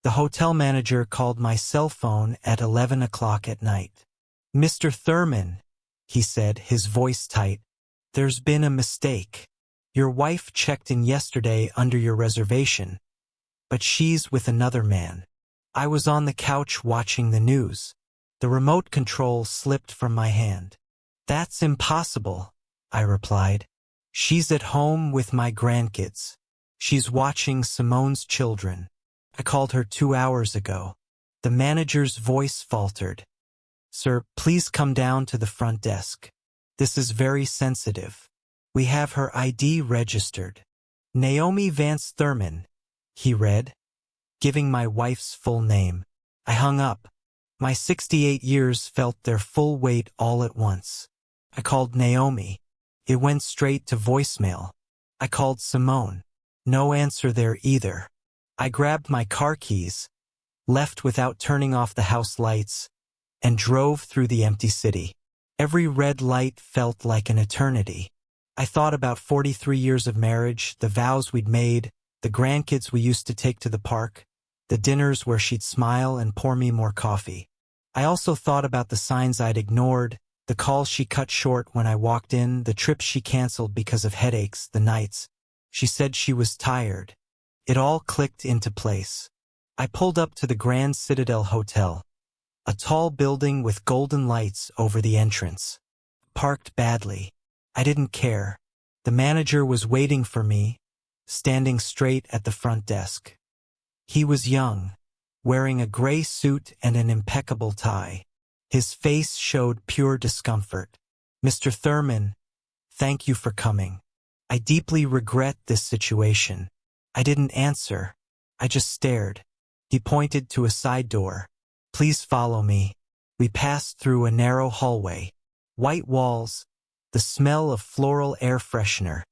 The hotel manager called my cell phone at 11 o'clock at night. "Mr. Thurman," he said, his voice tight, "there's been a mistake. Your wife checked in yesterday under your reservation, but she's with another man." I was on the couch watching the news. The remote control slipped from my hand. "That's impossible," I replied. "She's at home with my grandkids. She's watching Simone's children. I called her 2 hours ago." The manager's voice faltered. "Sir, please come down to the front desk. This is very sensitive. We have her ID registered." "Naomi Vance Thurman," he read, giving my wife's full name. I hung up. My 68 years felt their full weight all at once. I called Naomi. It went straight to voicemail. I called Simone. No answer there either. I grabbed my car keys, left without turning off the house lights, and drove through the empty city. Every red light felt like an eternity. I thought about 43 years of marriage, the vows we'd made, the grandkids we used to take to the park, the dinners where she'd smile and pour me more coffee. I also thought about the signs I'd ignored, the calls she cut short when I walked in, the trips she canceled because of headaches, the nights she said she was tired. It all clicked into place. I pulled up to the Grand Citadel Hotel, a tall building with golden lights over the entrance. Parked badly. I didn't care. The manager was waiting for me, standing straight at the front desk. He was young, wearing a gray suit and an impeccable tie. His face showed pure discomfort. "Mr. Thurman, thank you for coming. I deeply regret this situation." I didn't answer. I just stared. He pointed to a side door. "Please follow me." We passed through a narrow hallway. White walls, the smell of floral air freshener,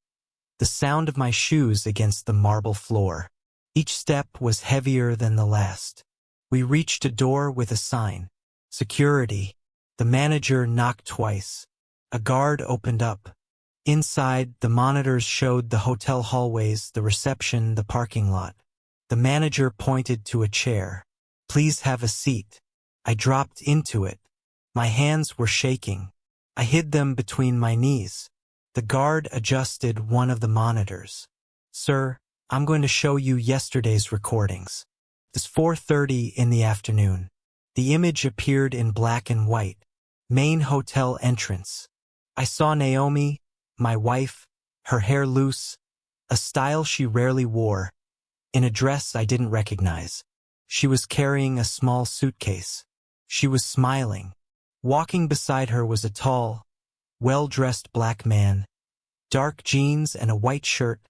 the sound of my shoes against the marble floor. Each step was heavier than the last. We reached a door with a sign. "Security." The manager knocked twice. A guard opened up. Inside, the monitors showed the hotel hallways, the reception, the parking lot. The manager pointed to a chair. "Please have a seat." I dropped into it. My hands were shaking. I hid them between my knees. The guard adjusted one of the monitors. "Sir, I'm going to show you yesterday's recordings." It's 4:30 in the afternoon. The image appeared in black and white. Main hotel entrance. I saw Naomi, my wife, her hair loose, a style she rarely wore, in a dress I didn't recognize. She was carrying a small suitcase. She was smiling. Walking beside her was a tall, well-dressed black man, dark jeans and a white shirt,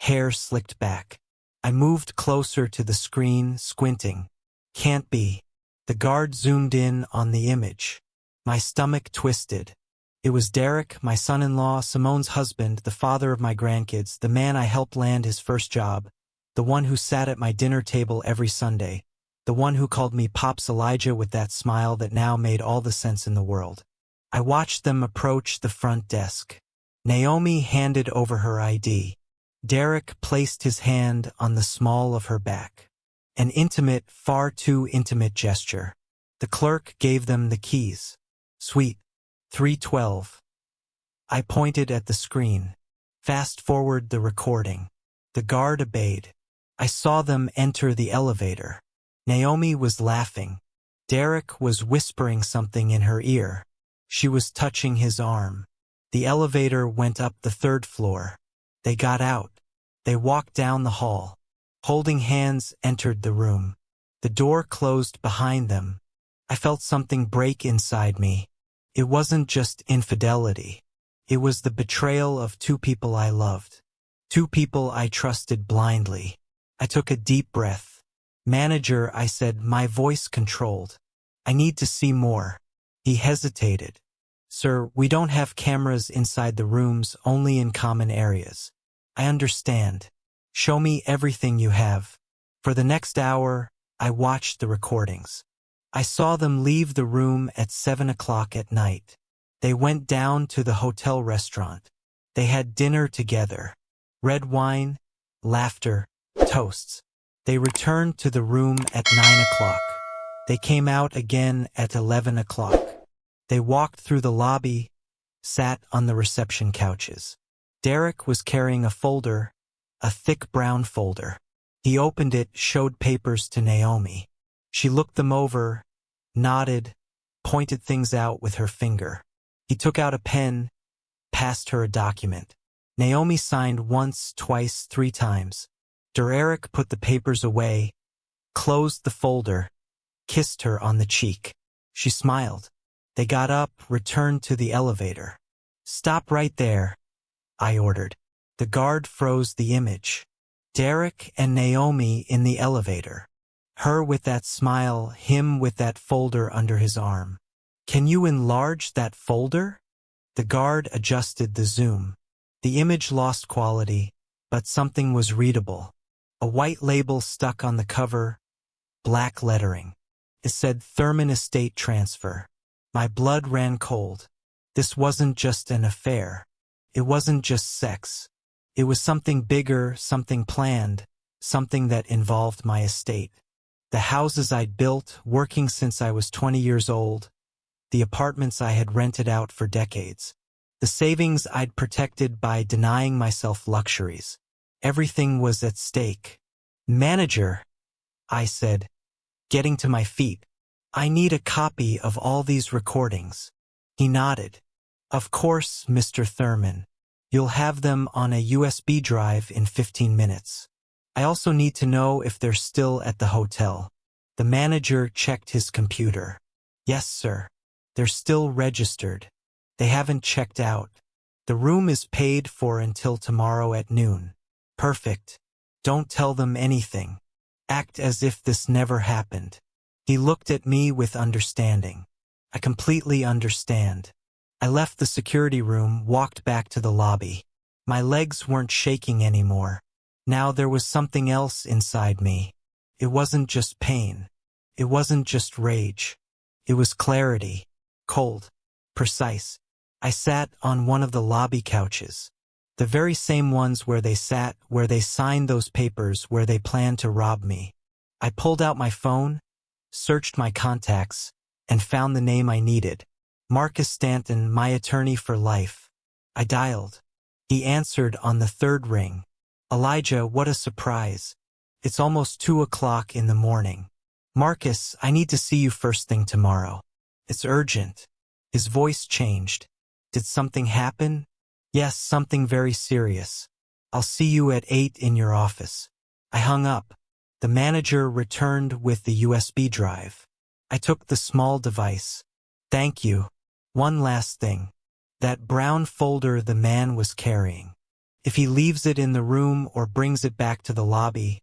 hair slicked back. I moved closer to the screen, squinting. "Can't be." The guard zoomed in on the image. My stomach twisted. It was Derek, my son-in-law, Simone's husband, the father of my grandkids, the man I helped land his first job, the one who sat at my dinner table every Sunday, the one who called me Pops Elijah with that smile that now made all the sense in the world. I watched them approach the front desk. Naomi handed over her ID. Derek placed his hand on the small of her back. An intimate, far too intimate gesture. The clerk gave them the keys. "Suite 312. I pointed at the screen. Fast forward the recording. The guard obeyed. I saw them enter the elevator. Naomi was laughing. Derek was whispering something in her ear. She was touching his arm. The elevator went up the 3rd floor. They got out. They walked down the hall. Holding hands, entered the room. The door closed behind them. I felt something break inside me. It wasn't just infidelity. It was the betrayal of two people I loved. Two people I trusted blindly. I took a deep breath. "Manager," I said, my voice controlled. "I need to see more." He hesitated. "Sir, we don't have cameras inside the rooms, only in common areas." "I understand. Show me everything you have." For the next hour, I watched the recordings. I saw them leave the room at 7 o'clock at night. They went down to the hotel restaurant. They had dinner together. Red wine, laughter, toasts. They returned to the room at 9 o'clock. They came out again at 11 o'clock. They walked through the lobby, sat on the reception couches. Derek was carrying a folder, a thick brown folder. He opened it, showed papers to Naomi. She looked them over, nodded, pointed things out with her finger. He took out a pen, passed her a document. Naomi signed once, twice, 3 times. Derek put the papers away, closed the folder, kissed her on the cheek. She smiled. They got up, returned to the elevator. "Stop right there," I ordered. The guard froze the image. Derek and Naomi in the elevator. Her with that smile, him with that folder under his arm. "Can you enlarge that folder?" The guard adjusted the zoom. The image lost quality, but something was readable. A white label stuck on the cover, black lettering. It said Thurman Estate Transfer. My blood ran cold. This wasn't just an affair. It wasn't just sex. It was something bigger, something planned, something that involved my estate. The houses I'd built, working since I was 20 years old, the apartments I had rented out for decades, the savings I'd protected by denying myself luxuries. Everything was at stake. "Manager," I said, getting to my feet, "I need a copy of all these recordings." He nodded. "Of course, Mr. Thurman. You'll have them on a USB drive in 15 minutes. I also need to know if they're still at the hotel." The manager checked his computer. "Yes, sir. They're still registered. They haven't checked out. The room is paid for until tomorrow at noon." "Perfect. Don't tell them anything. Act as if this never happened." He looked at me with understanding. "I completely understand." I left the security room, walked back to the lobby. My legs weren't shaking anymore. Now there was something else inside me. It wasn't just pain. It wasn't just rage. It was clarity. Cold. Precise. I sat on one of the lobby couches. The very same ones where they sat, where they signed those papers, where they planned to rob me. I pulled out my phone, searched my contacts, and found the name I needed. Marcus Stanton, my attorney for life. I dialed. He answered on the 3rd ring. "Elijah, what a surprise. It's almost 2 o'clock in the morning. Marcus, I need to see you first thing tomorrow. It's urgent." His voice changed. "Did something happen?" "Yes, something very serious. I'll see you at 8 in your office." I hung up. The manager returned with the USB drive. I took the small device. "Thank you. One last thing. That brown folder the man was carrying. If he leaves it in the room or brings it back to the lobby,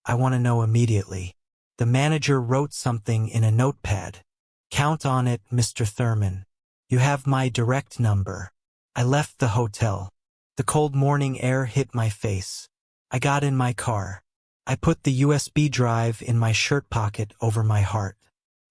I want to know immediately." The manager wrote something in a notepad. "Count on it, Mr. Thurman. You have my direct number." I left the hotel. The cold morning air hit my face. I got in my car. I put the USB drive in my shirt pocket over my heart.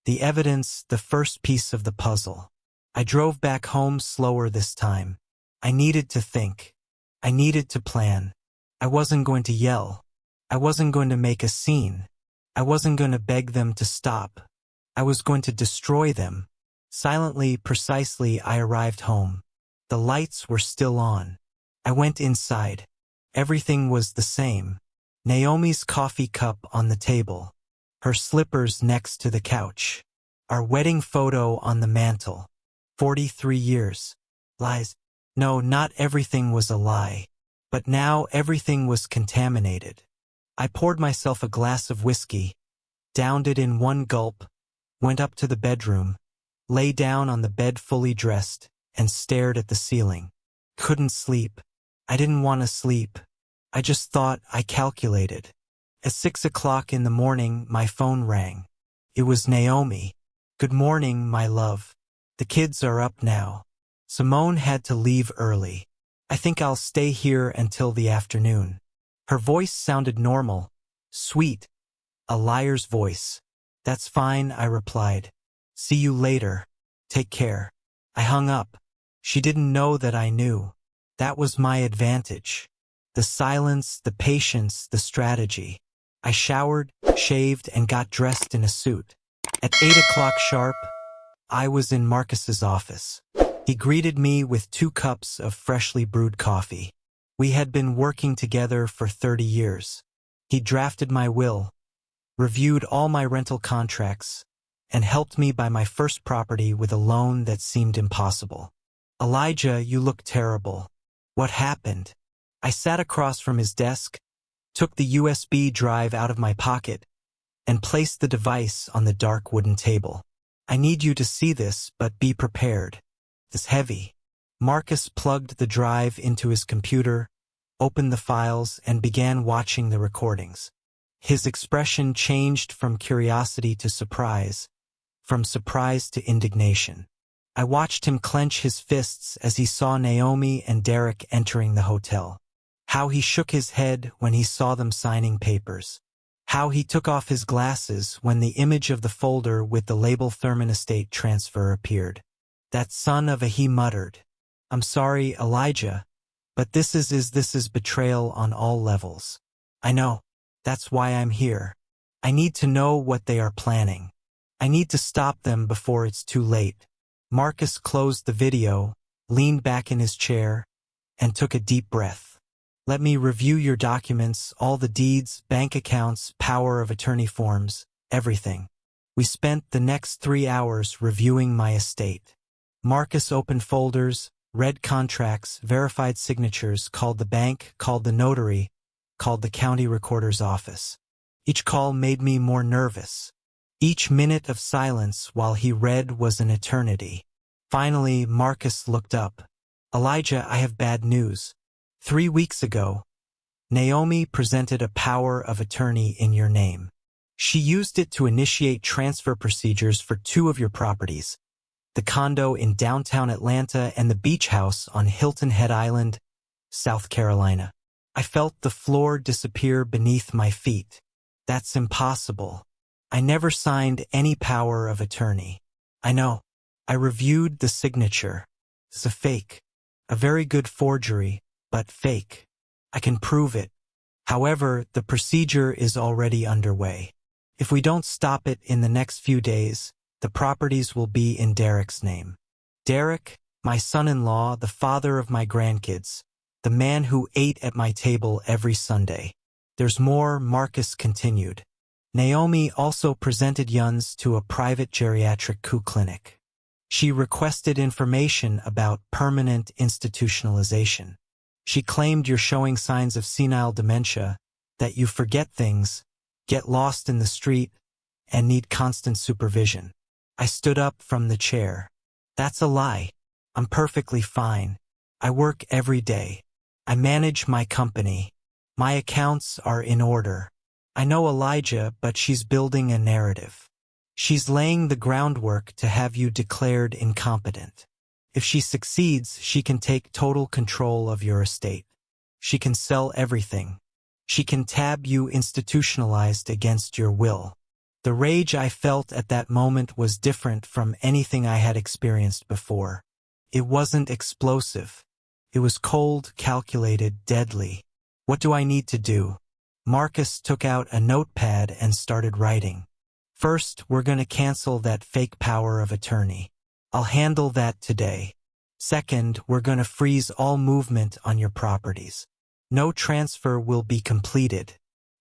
The evidence, the first piece of the puzzle. I drove back home slower this time. I needed to think. I needed to plan. I wasn't going to yell. I wasn't going to make a scene. I wasn't going to beg them to stop. I was going to destroy them. Silently, precisely, I arrived home. The lights were still on. I went inside. Everything was the same. Naomi's coffee cup on the table. Her slippers next to the couch. Our wedding photo on the mantel. 43 years. Lies. No, not everything was a lie. But now everything was contaminated. I poured myself a glass of whiskey, downed it in one gulp, went up to the bedroom, lay down on the bed fully dressed, and stared at the ceiling. Couldn't sleep. I didn't want to sleep. I just thought, I calculated. At 6 o'clock in the morning, my phone rang. It was Naomi. "Good morning, my love. The kids are up now. Simone had to leave early. I think I'll stay here until the afternoon." Her voice sounded normal, sweet, a liar's voice. "That's fine," I replied. "See you later. Take care." I hung up. She didn't know that I knew. That was my advantage. The silence, the patience, the strategy. I showered, shaved, and got dressed in a suit. At 8 o'clock sharp, I was in Marcus's office. He greeted me with 2 cups of freshly brewed coffee. We had been working together for 30 years. He drafted my will, reviewed all my rental contracts, and helped me buy my first property with a loan that seemed impossible. Elijah, you look terrible. What happened? I sat across from his desk, took the USB drive out of my pocket, and placed the device on the dark wooden table. I need you to see this, but be prepared. It's heavy. Marcus plugged the drive into his computer, opened the files, and began watching the recordings. His expression changed from curiosity to surprise, from surprise to indignation. I watched him clench his fists as he saw Naomi and Derek entering the hotel. How he shook his head when he saw them signing papers. How he took off his glasses when the image of the folder with the label Thurman Estate Transfer appeared. That son of a, he muttered. I'm sorry, Elijah, but this is betrayal on all levels. I know. That's why I'm here. I need to know what they are planning. I need to stop them before it's too late. Marcus closed the video, leaned back in his chair, and took a deep breath. Let me review your documents, all the deeds, bank accounts, power of attorney forms, everything. We spent the next 3 hours reviewing my estate. Marcus opened folders, read contracts, verified signatures, called the bank, called the notary, called the county recorder's office. Each call made me more nervous. Each minute of silence while he read was an eternity. Finally, Marcus looked up. Elijah, I have bad news. 3 weeks ago, Naomi presented a power of attorney in your name. She used it to initiate transfer procedures for 2 of your properties, the condo in downtown Atlanta and the beach house on Hilton Head Island, South Carolina. I felt the floor disappear beneath my feet. That's impossible. I never signed any power of attorney. I know. I reviewed the signature. It's a fake. A very good forgery, but fake. I can prove it. However, the procedure is already underway. If we don't stop it in the next few days, the properties will be in Derek's name. Derek, my son-in-law, the father of my grandkids, the man who ate at my table every Sunday. There's more, Marcus continued. Naomi also presented Yuns to a private geriatric clinic. She requested information about permanent institutionalization. She claimed you're showing signs of senile dementia, that you forget things, get lost in the street, and need constant supervision. I stood up from the chair. That's a lie. I'm perfectly fine. I work every day. I manage my company. My accounts are in order. I know Elijah, but she's building a narrative. She's laying the groundwork to have you declared incompetent. If she succeeds, she can take total control of your estate. She can sell everything. She can tab you institutionalized against your will. The rage I felt at that moment was different from anything I had experienced before. It wasn't explosive. It was cold, calculated, deadly. What do I need to do? Marcus took out a notepad and started writing. First, we're going to cancel that fake power of attorney. I'll handle that today. Second, we're going to freeze all movement on your properties. No transfer will be completed.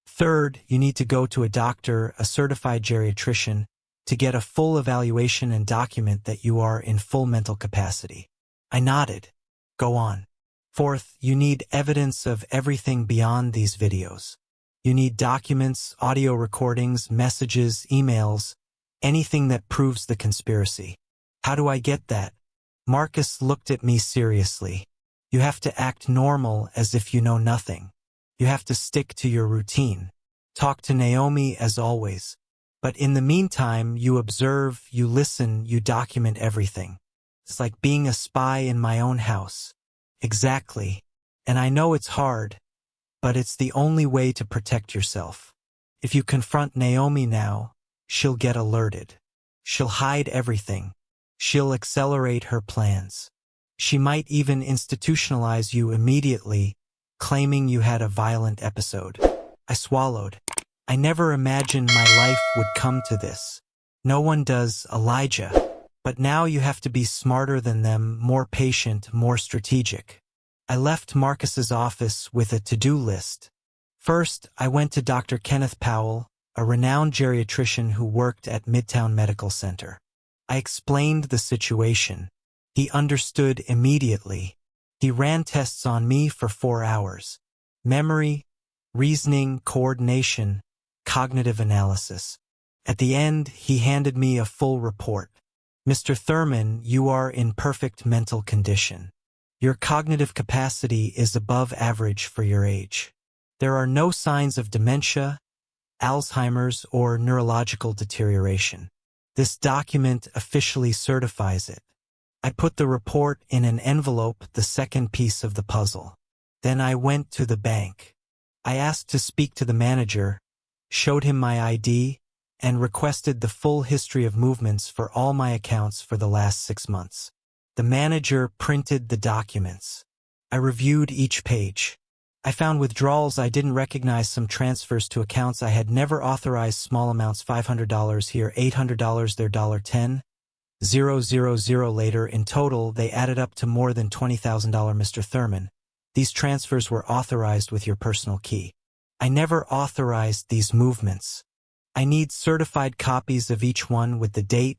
Third, you need to go to a doctor, a certified geriatrician, to get a full evaluation and document that you are in full mental capacity. I nodded. Go on. Fourth, you need evidence of everything beyond these videos. You need documents, audio recordings, messages, emails, anything that proves the conspiracy. How do I get that? Marcus looked at me seriously. You have to act normal as if you know nothing. You have to stick to your routine. Talk to Naomi as always. But in the meantime, you observe, you listen, you document everything. It's like being a spy in my own house. Exactly. And I know it's hard, but it's the only way to protect yourself. If you confront Naomi now, she'll get alerted. She'll hide everything. She'll accelerate her plans. She might even institutionalize you immediately, claiming you had a violent episode. I swallowed. I never imagined my life would come to this. No one does, Elijah. But now you have to be smarter than them, more patient, more strategic. I left Marcus's office with a to-do list. First, I went to Dr. Kenneth Powell, a renowned geriatrician who worked at Midtown Medical Center. I explained the situation. He understood immediately. He ran tests on me for 4 hours. Memory, reasoning, coordination, cognitive analysis. At the end, he handed me a full report. Mr. Thurman, you are in perfect mental condition. Your cognitive capacity is above average for your age. There are no signs of dementia, Alzheimer's, or neurological deterioration. This document officially certifies it. I put the report in an envelope, the second piece of the puzzle. Then I went to the bank. I asked to speak to the manager, showed him my ID, and requested the full history of movements for all my accounts for the last 6 months. The manager printed the documents. I reviewed each page. I found withdrawals I didn't recognize, some transfers to accounts I had never authorized, small amounts, $500 here, $800 there, $10, 000 later. In total, they added up to more than $20,000. Mr. Thurman, these transfers were authorized with your personal key. I never authorized these movements. I need certified copies of each one with the date,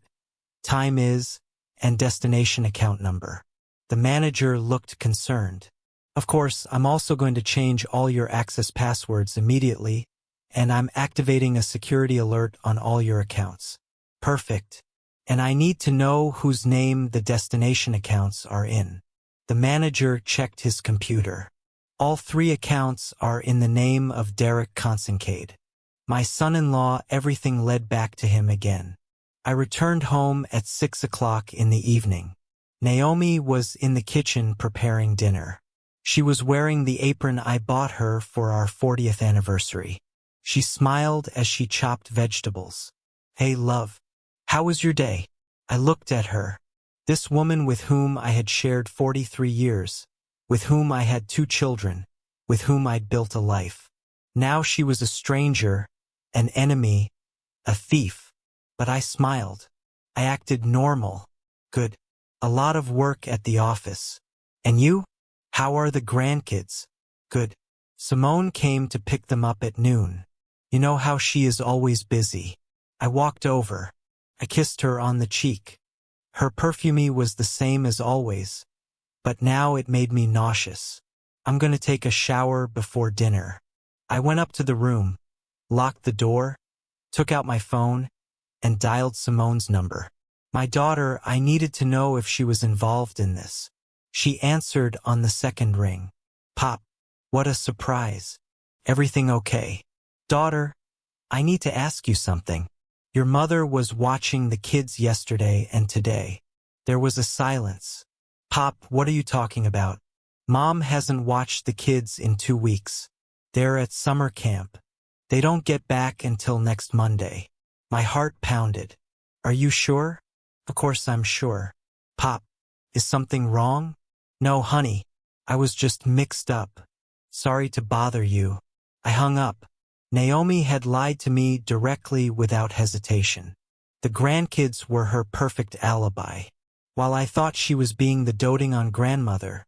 time is, and destination account number. The manager looked concerned. Of course, I'm also going to change all your access passwords immediately, and I'm activating a security alert on all your accounts. Perfect. And I need to know whose name the destination accounts are in. The manager checked his computer. All 3 accounts are in the name of Derek Consincade. My son-in-law, everything led back to him again. I returned home at 6 o'clock in the evening. Naomi was in the kitchen preparing dinner. She was wearing the apron I bought her for our 40th anniversary. She smiled as she chopped vegetables. Hey, love. How was your day? I looked at her. This woman with whom I had shared 43 years, with whom I had 2 children, with whom I'd built a life. Now she was a stranger, an enemy, a thief. But I smiled. I acted normal. Good. A lot of work at the office. And you? How are the grandkids? Good. Simone came to pick them up at noon. You know how she is always busy. I walked over. I kissed her on the cheek. Her perfume was the same as always, but now it made me nauseous. I'm going to take a shower before dinner. I went up to the room, locked the door, took out my phone, and dialed Simone's number. My daughter, I needed to know if she was involved in this. She answered on the second ring. Pop, what a surprise. Everything okay? Daughter, I need to ask you something. Your mother was watching the kids yesterday and today. There was a silence. Pop, what are you talking about? Mom hasn't watched the kids in 2 weeks. They're at summer camp. They don't get back until next Monday. My heart pounded. Are you sure? Of course I'm sure. Pop, is something wrong? No, honey. I was just mixed up. Sorry to bother you. I hung up. Naomi had lied to me directly without hesitation. The grandkids were her perfect alibi. While I thought she was being the doting-on grandmother,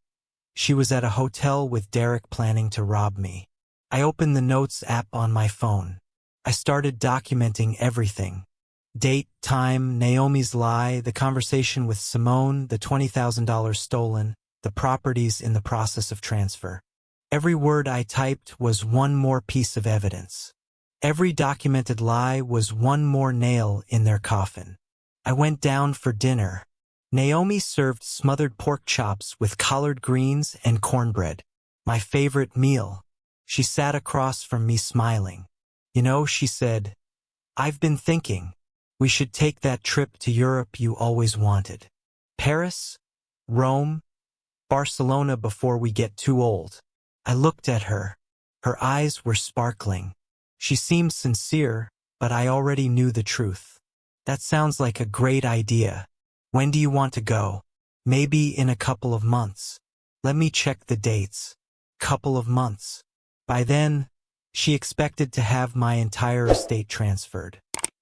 she was at a hotel with Derek planning to rob me. I opened the Notes app on my phone. I started documenting everything. Date, time, Naomi's lie, the conversation with Simone, the $20,000 stolen, the properties in the process of transfer. Every word I typed was one more piece of evidence. Every documented lie was one more nail in their coffin. I went down for dinner. Naomi served smothered pork chops with collard greens and cornbread. My favorite meal. She sat across from me smiling. You know, she said, I've been thinking. We should take that trip to Europe you always wanted. Paris, Rome, Barcelona before we get too old. I looked at her. Her eyes were sparkling. She seemed sincere, but I already knew the truth. That sounds like a great idea. When do you want to go? Maybe in a couple of months. Let me check the dates. Couple of months. By then, She expected to have my entire estate transferred.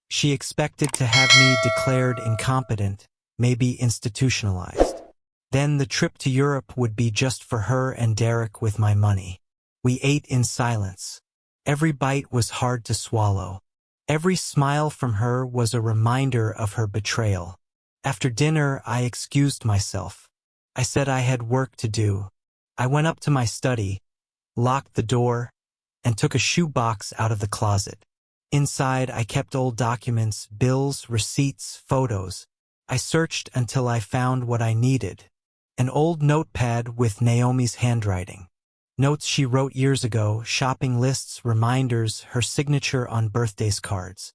She expected to have me declared incompetent, maybe institutionalized. Then the trip to Europe would be just for her and Derek with my money. We ate in silence. Every bite was hard to swallow. Every smile from her was a reminder of her betrayal. After dinner, I excused myself. I said I had work to do. I went up to my study, locked the door, and took a shoebox out of the closet. Inside, I kept old documents, bills, receipts, photos. I searched until I found what I needed. An old notepad with Naomi's handwriting. Notes she wrote years ago, shopping lists, reminders, her signature on birthdays cards.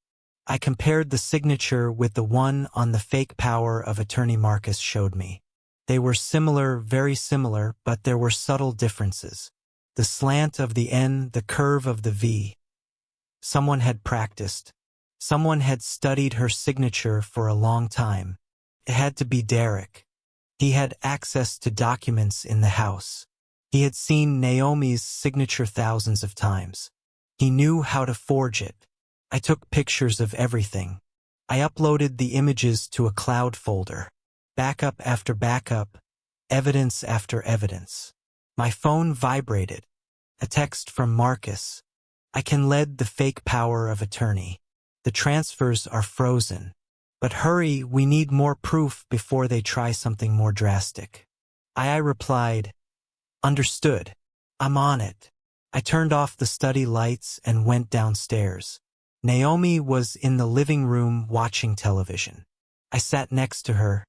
I compared the signature with the one on the fake power of attorney Marcus showed me. They were similar, very similar, but there were subtle differences. The slant of the N, the curve of the V. Someone had practiced. Someone had studied her signature for a long time. It had to be Derek. He had access to documents in the house. He had seen Naomi's signature thousands of times. He knew how to forge it. I took pictures of everything. I uploaded the images to a cloud folder. Backup after backup, evidence after evidence. My phone vibrated. A text from Marcus. I can lead the fake power of attorney. The transfers are frozen. But hurry, we need more proof before they try something more drastic. I replied, understood. I'm on it. I turned off the study lights and went downstairs. Naomi was in the living room watching television. I sat next to her,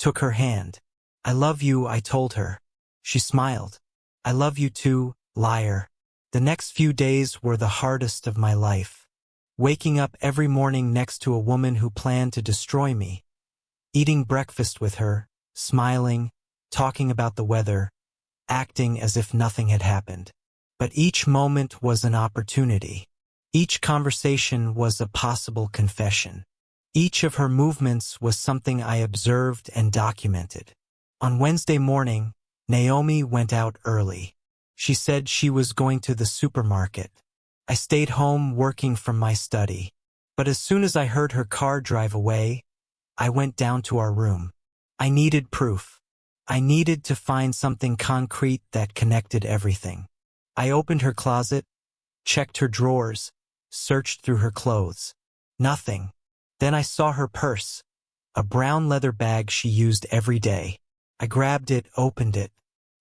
took her hand. I love you, I told her. She smiled. I love you too, liar. The next few days were the hardest of my life. Waking up every morning next to a woman who planned to destroy me. Eating breakfast with her, smiling, talking about the weather, acting as if nothing had happened. But each moment was an opportunity. Each conversation was a possible confession. Each of her movements was something I observed and documented. On Wednesday morning, Naomi went out early. She said she was going to the supermarket. I stayed home working from my study. But as soon as I heard her car drive away, I went down to our room. I needed proof. I needed to find something concrete that connected everything. I opened her closet, checked her drawers, searched through her clothes. Nothing. Then I saw her purse, a brown leather bag she used every day. I grabbed it, opened it.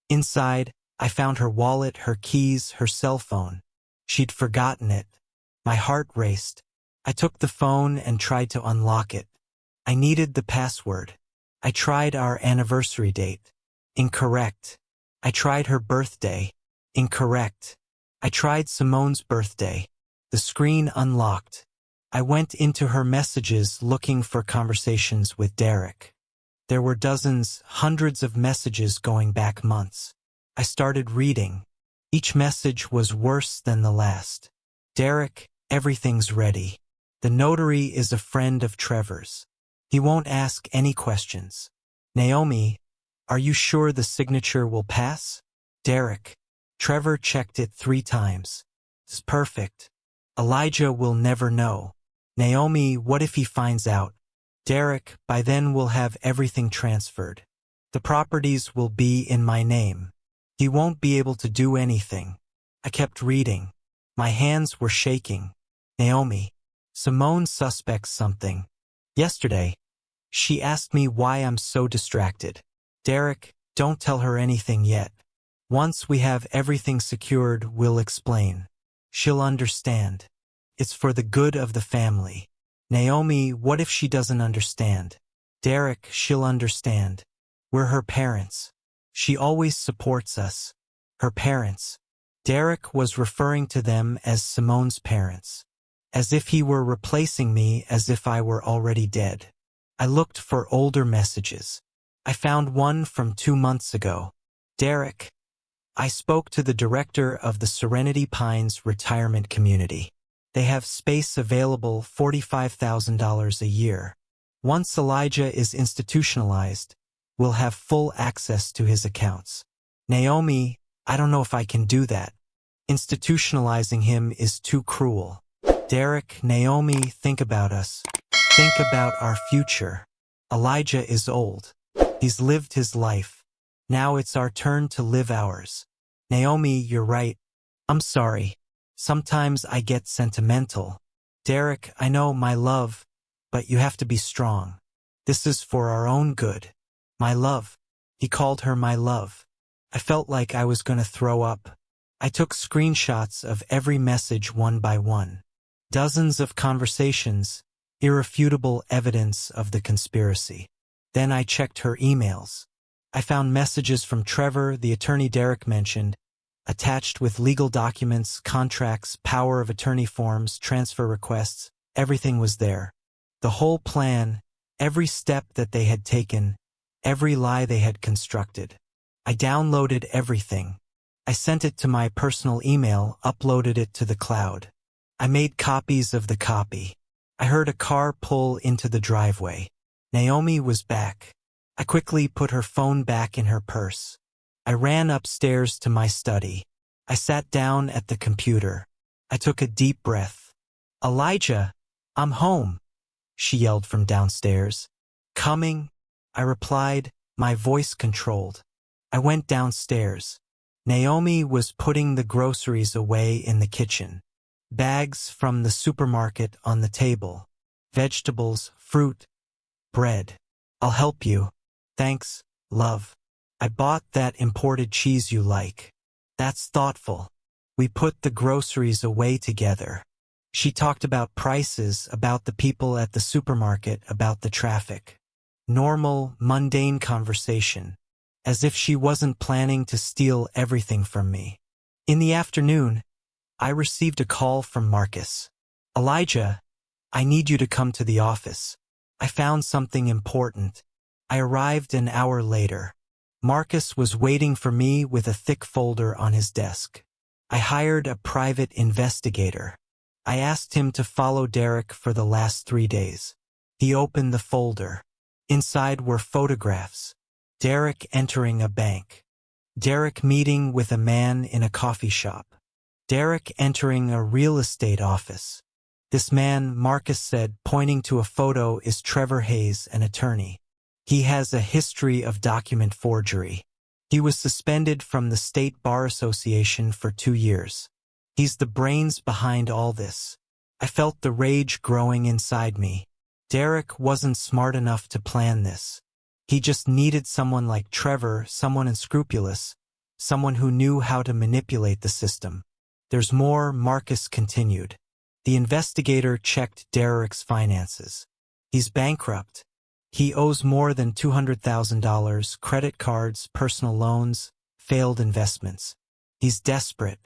Inside, I found her wallet, her keys, her cell phone. She'd forgotten it. My heart raced. I took the phone and tried to unlock it. I needed the password. I tried our anniversary date. Incorrect. I tried her birthday. Incorrect. I tried Simone's birthday. The screen unlocked. I went into her messages looking for conversations with Derek. There were dozens, hundreds of messages going back months. I started reading. Each message was worse than the last. Derek, everything's ready. The notary is a friend of Trevor's. He won't ask any questions. Naomi, are you sure the signature will pass? Derek, Trevor checked it 3 times. It's perfect. Elijah will never know. Naomi, what if he finds out? Derek, by then we'll have everything transferred. The properties will be in my name. He won't be able to do anything. I kept reading. My hands were shaking. Naomi, Simone suspects something. Yesterday, she asked me why I'm so distracted. Derek, don't tell her anything yet. Once we have everything secured, we'll explain. She'll understand. It's for the good of the family. Naomi, what if she doesn't understand? Derek, she'll understand. We're her parents. She always supports us. Her parents. Derek was referring to them as Simone's parents. As if he were replacing me, as if I were already dead. I looked for older messages. I found one from 2 months ago. Derek, I spoke to the director of the Serenity Pines retirement community. They have space available, $45,000 a year. Once Elijah is institutionalized, we'll have full access to his accounts. Naomi, I don't know if I can do that. Institutionalizing him is too cruel. Derek, Naomi, think about us. Think about our future. Elijah is old. He's lived his life. Now it's our turn to live ours. Naomi, you're right. I'm sorry. Sometimes I get sentimental. Derek, I know, my love, but you have to be strong. This is for our own good. My love. He called her my love. I felt like I was going to throw up. I took screenshots of every message one by one. Dozens of conversations, irrefutable evidence of the conspiracy. Then I checked her emails. I found messages from Trevor, the attorney Derek mentioned, attached with legal documents, contracts, power of attorney forms, transfer requests. Everything was there. The whole plan, every step that they had taken, every lie they had constructed. I downloaded everything. I sent it to my personal email, uploaded it to the cloud. I made copies of the copy. I heard a car pull into the driveway. Naomi was back. I quickly put her phone back in her purse. I ran upstairs to my study. I sat down at the computer. I took a deep breath. Elijah, I'm home, she yelled from downstairs. Coming? I replied, my voice controlled. I went downstairs. Naomi was putting the groceries away in the kitchen. Bags from the supermarket on the table. Vegetables, fruit, bread. I'll help you. Thanks, love. I bought that imported cheese you like. That's thoughtful. We put the groceries away together. She talked about prices, about the people at the supermarket, about the traffic. Normal, mundane conversation. As if she wasn't planning to steal everything from me. In the afternoon, I received a call from Marcus. Elijah, I need you to come to the office. I found something important. I arrived an hour later. Marcus was waiting for me with a thick folder on his desk. I hired a private investigator. I asked him to follow Derek for the last 3 days. He opened the folder. Inside were photographs. Derek entering a bank. Derek meeting with a man in a coffee shop. Derek entering a real estate office. This man, Marcus said, pointing to a photo, is Trevor Hayes, an attorney. He has a history of document forgery. He was suspended from the State Bar Association for 2 years. He's the brains behind all this. I felt the rage growing inside me. Derek wasn't smart enough to plan this. He just needed someone like Trevor, someone unscrupulous, someone who knew how to manipulate the system. There's more, Marcus continued. The investigator checked Derek's finances. He's bankrupt. He owes more than $200,000, credit cards, personal loans, failed investments. He's desperate.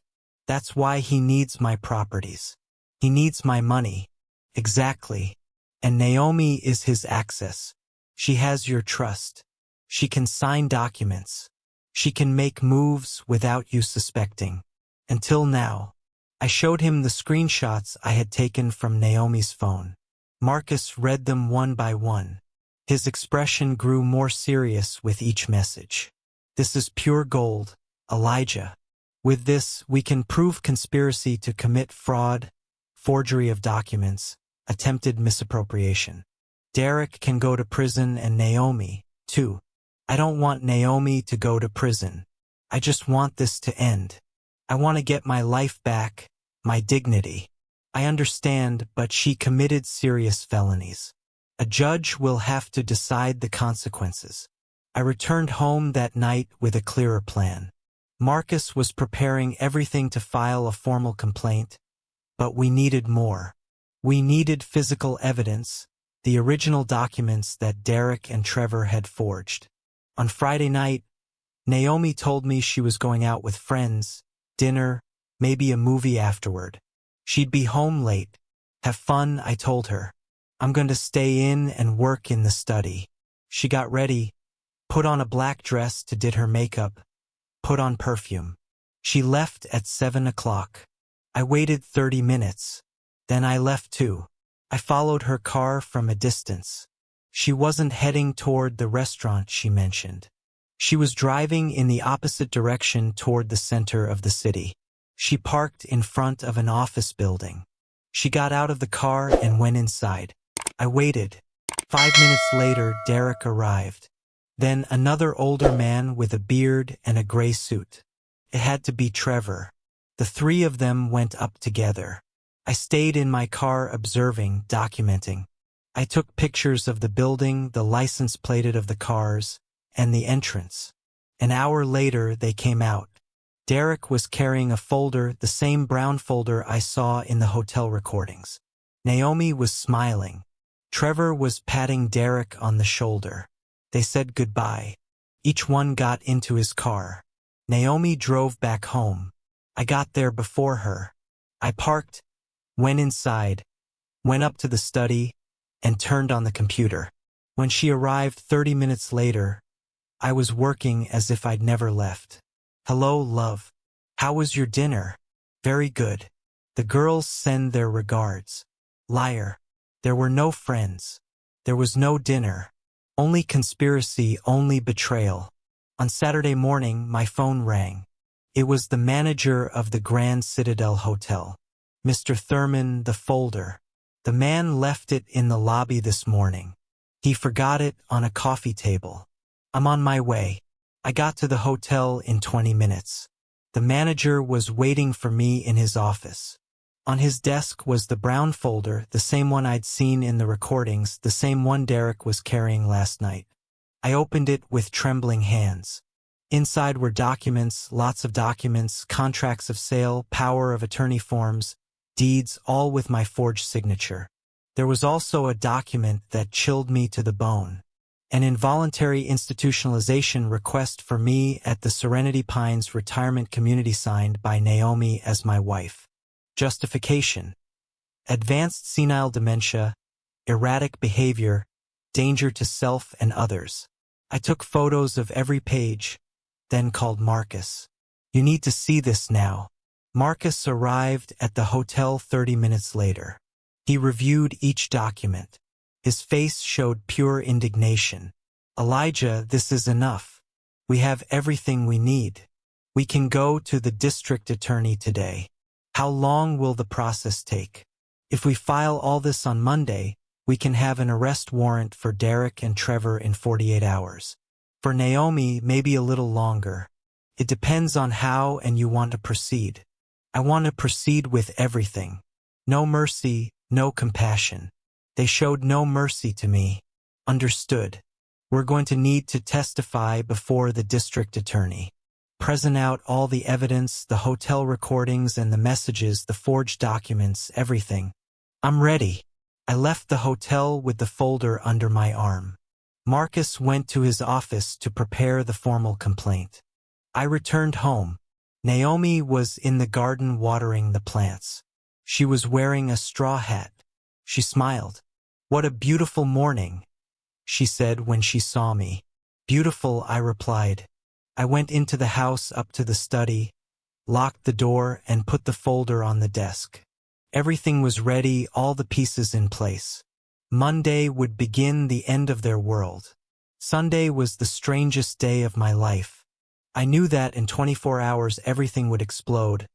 That's why he needs my properties. He needs my money. Exactly. And Naomi is his access. She has your trust. She can sign documents. She can make moves without you suspecting. Until now. I showed him the screenshots I had taken from Naomi's phone. Marcus read them one by one. His expression grew more serious with each message. This is pure gold, Elijah. With this, we can prove conspiracy to commit fraud, forgery of documents, attempted misappropriation. Derek can go to prison and Naomi, too. I don't want Naomi to go to prison. I just want this to end. I want to get my life back, my dignity. I understand, but she committed serious felonies. A judge will have to decide the consequences. I returned home that night with a clearer plan. Marcus was preparing everything to file a formal complaint, but we needed more. We needed physical evidence, the original documents that Derek and Trevor had forged. On Friday night, Naomi told me she was going out with friends, dinner, maybe a movie afterward. She'd be home late. Have fun, I told her. I'm going to stay in and work in the study. She got ready, put on a black dress to did her makeup, put on perfume. She left at 7 o'clock. I waited 30 minutes. Then I left too. I followed her car from a distance. She wasn't heading toward the restaurant she mentioned. She was driving in the opposite direction toward the center of the city. She parked in front of an office building. She got out of the car and went inside. I waited. 5 minutes later, Derek arrived. Then another older man with a beard and a gray suit. It had to be Trevor. The three of them went up together. I stayed in my car observing, documenting. I took pictures of the building, the license plate of the cars, and the entrance. An hour later, they came out. Derek was carrying a folder, the same brown folder I saw in the hotel recordings. Naomi was smiling. Trevor was patting Derek on the shoulder. They said goodbye. Each one got into his car. Naomi drove back home. I got there before her. I parked, went inside, went up to the study, and turned on the computer. When she arrived 30 minutes later, I was working as if I'd never left. Hello, love. How was your dinner? Very good. The girls send their regards. Liar. There were no friends. There was no dinner. Only conspiracy, only betrayal. On Saturday morning, my phone rang. It was the manager of the Grand Citadel Hotel. Mr. Thurman, the folder. The man left it in the lobby this morning. He forgot it on a coffee table. I'm on my way. I got to the hotel in 20 minutes. The manager was waiting for me in his office. On his desk was the brown folder, the same one I'd seen in the recordings, the same one Derek was carrying last night. I opened it with trembling hands. Inside were documents, lots of documents, contracts of sale, power of attorney forms, deeds, all with my forged signature. There was also a document that chilled me to the bone. An involuntary institutionalization request for me at the Serenity Pines retirement community signed by Naomi as my wife. Justification. Advanced senile dementia, erratic behavior, danger to self and others. I took photos of every page, then called Marcus. You need to see this now. Marcus arrived at the hotel 30 minutes later. He reviewed each document. His face showed pure indignation. Elijah, this is enough. We have everything we need. We can go to the district attorney today. How long will the process take? If we file all this on Monday, we can have an arrest warrant for Derek and Trevor in 48 hours. For Naomi, maybe a little longer. It depends on how and you want to proceed. I want to proceed with everything. No mercy, no compassion. They showed no mercy to me. Understood. We're going to need to testify before the district attorney. Present out all the evidence, the hotel recordings and the messages, the forged documents, everything. I'm ready. I left the hotel with the folder under my arm. Marcus went to his office to prepare the formal complaint. I returned home. Naomi was in the garden watering the plants. She was wearing a straw hat. She smiled. What a beautiful morning, she said when she saw me. Beautiful, I replied. I went into the house up to the study, locked the door, and put the folder on the desk. Everything was ready, all the pieces in place. Monday would begin the end of their world. Sunday was the strangest day of my life. I knew that in 24 hours everything would explode,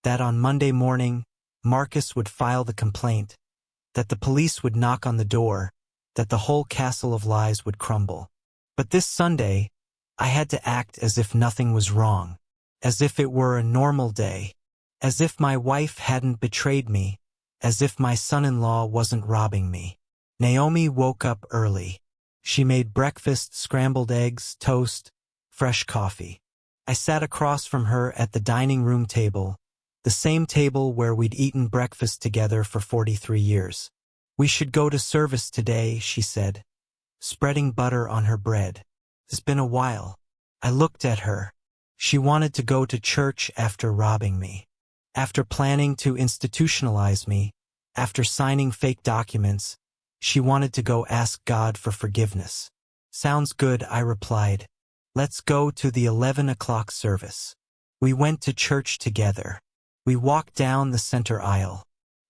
that on Monday morning, Marcus would file the complaint, that the police would knock on the door, that the whole castle of lies would crumble. But this Sunday, I had to act as if nothing was wrong, as if it were a normal day, as if my wife hadn't betrayed me, as if my son-in-law wasn't robbing me. Naomi woke up early. She made breakfast, scrambled eggs, toast, fresh coffee. I sat across from her at the dining room table, the same table where we'd eaten breakfast together for 43 years. We should go to service today, she said, spreading butter on her bread. It's been a while. I looked at her. She wanted to go to church after robbing me, after planning to institutionalize me, after signing fake documents. She wanted to go ask God for forgiveness. Sounds good, I replied. Let's go to the 11 o'clock service. We went to church together. We walked down the center aisle.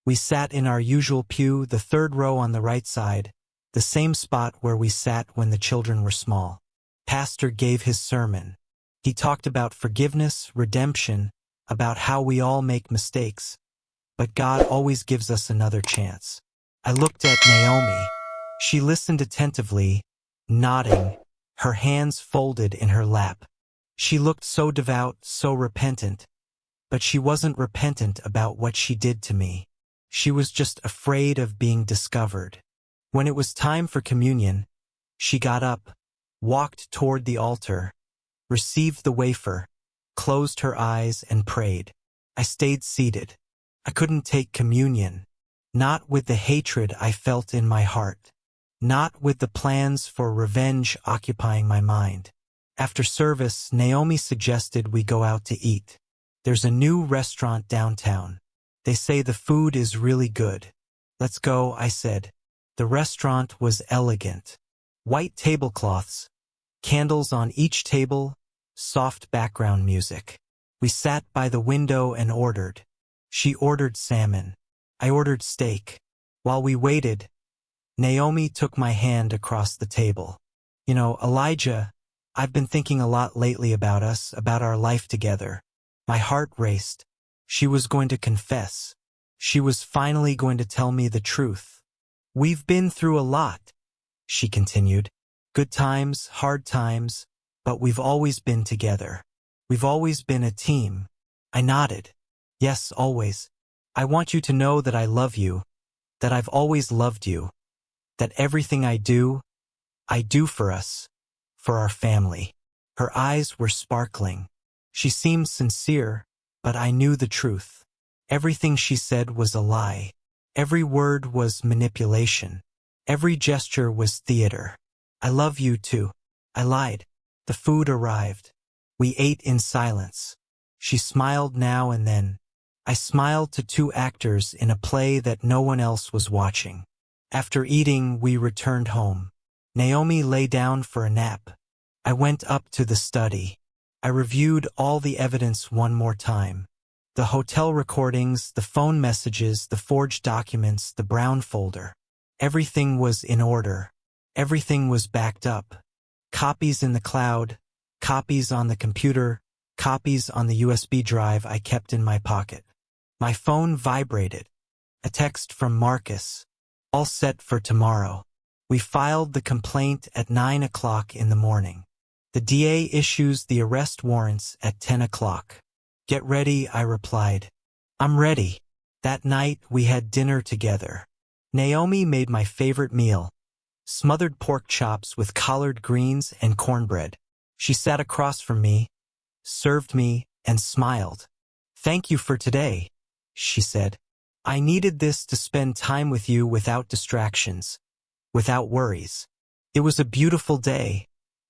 We sat in our usual pew, the third row on the right side, the same spot where we sat when the children were small. Pastor gave his sermon. He talked about forgiveness, redemption, about how we all make mistakes, but God always gives us another chance. I looked at Naomi. She listened attentively, nodding, her hands folded in her lap. She looked so devout, so repentant, but she wasn't repentant about what she did to me. She was just afraid of being discovered. When it was time for communion, she got up, walked toward the altar, received the wafer, closed her eyes and prayed. I stayed seated. I couldn't take communion, not with the hatred I felt in my heart, not with the plans for revenge occupying my mind. After service, Naomi suggested we go out to eat. There's a new restaurant downtown. They say the food is really good. Let's go, I said. The restaurant was elegant. White tablecloths, candles on each table, soft background music. We sat by the window and ordered. She ordered salmon. I ordered steak. While we waited, Naomi took my hand across the table. You know, Elijah, I've been thinking a lot lately about us, about our life together. My heart raced. She was going to confess. She was finally going to tell me the truth. We've been through a lot, she continued. Good times, hard times, but we've always been together. We've always been a team. I nodded. Yes, always. I want you to know that I love you, that I've always loved you, that everything I do for us, for our family. Her eyes were sparkling. She seemed sincere, but I knew the truth. Everything she said was a lie. Every word was manipulation. Every gesture was theater. I love you too. I lied. The food arrived. We ate in silence. She smiled now and then. I smiled to two actors in a play that no one else was watching. After eating, we returned home. Naomi lay down for a nap. I went up to the study. I reviewed all the evidence one more time. The hotel recordings, the phone messages, the forged documents, the brown folder. Everything was in order. Everything was backed up. Copies in the cloud, copies on the computer, copies on the USB drive I kept in my pocket. My phone vibrated. A text from Marcus. All set for tomorrow. We filed the complaint at 9 o'clock in the morning. The DA issues the arrest warrants at 10 o'clock. Get ready, I replied. I'm ready. That night we had dinner together. Naomi made my favorite meal. Smothered pork chops with collard greens and cornbread. She sat across from me, served me, and smiled. Thank you for today, she said. I needed this to spend time with you without distractions, without worries. It was a beautiful day,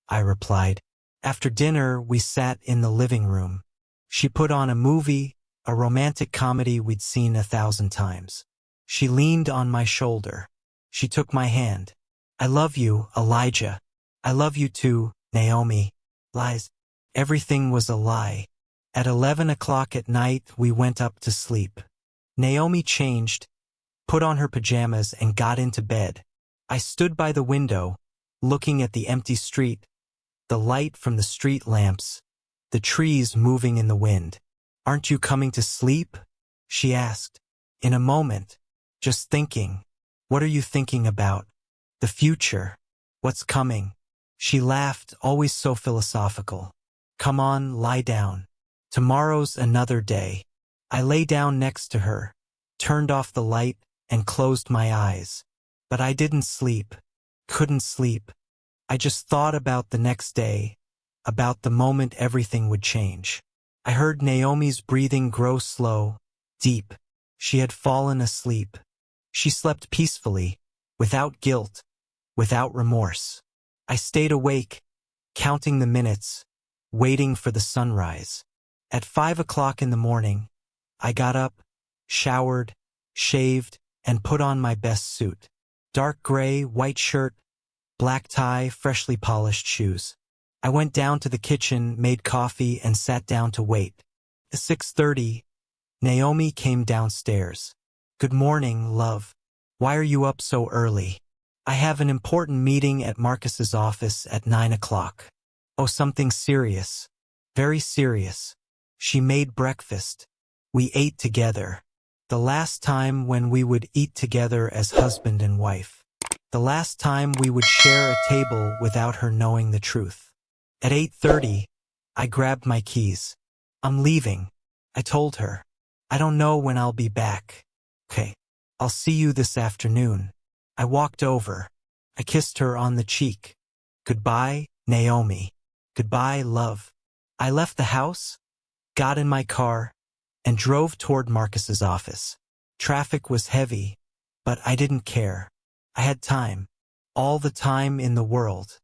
I replied. After dinner, we sat in the living room. She put on a movie, a romantic comedy we'd seen 1,000 times. She leaned on my shoulder. She took my hand. I love you, Elijah. I love you too, Naomi. Lies. Everything was a lie. At 11 o'clock at night, we went up to sleep. Naomi changed, put on her pajamas, and got into bed. I stood by the window, looking at the empty street, the light from the street lamps, the trees moving in the wind. Aren't you coming to sleep? She asked. In a moment. Just thinking. What are you thinking about? The future. What's coming? She laughed, always so philosophical. Come on, lie down. Tomorrow's another day. I lay down next to her, turned off the light, and closed my eyes. But I didn't sleep. Couldn't sleep. I just thought about the next day, about the moment everything would change. I heard Naomi's breathing grow slow, deep. She had fallen asleep. She slept peacefully, without guilt, without remorse. I stayed awake, counting the minutes, waiting for the sunrise. At 5 o'clock in the morning, I got up, showered, shaved, and put on my best suit. Dark gray, white shirt, black tie, freshly polished shoes. I went down to the kitchen, made coffee, and sat down to wait. At 6:30, Naomi came downstairs. Good morning, love. Why are you up so early? I have an important meeting at Marcus's office at 9 o'clock. Oh, something serious. Very serious. She made breakfast. We ate together. The last time when we would eat together as husband and wife. The last time we would share a table without her knowing the truth. At 8:30, I grabbed my keys. I'm leaving, I told her. I don't know when I'll be back. Okay, I'll see you this afternoon. I walked over. I kissed her on the cheek. Goodbye, Naomi. Goodbye, love. I left the house, got in my car, and drove toward Marcus's office. Traffic was heavy, but I didn't care. I had time. All the time in the world.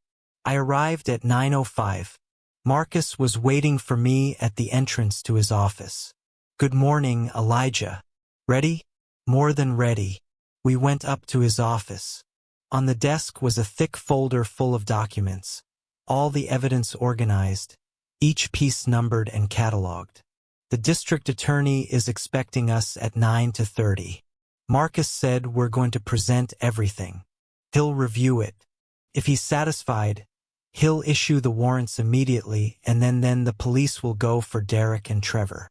I arrived at 9:05. Marcus was waiting for me at the entrance to his office. Good morning, Elijah. Ready? More than ready. We went up to his office. On the desk was a thick folder full of documents, all the evidence organized, each piece numbered and cataloged. The district attorney is expecting us at 9:30. Marcus said we're going to present everything. He'll review it. If he's satisfied, he'll issue the warrants immediately, and then the police will go for Derek and Trevor.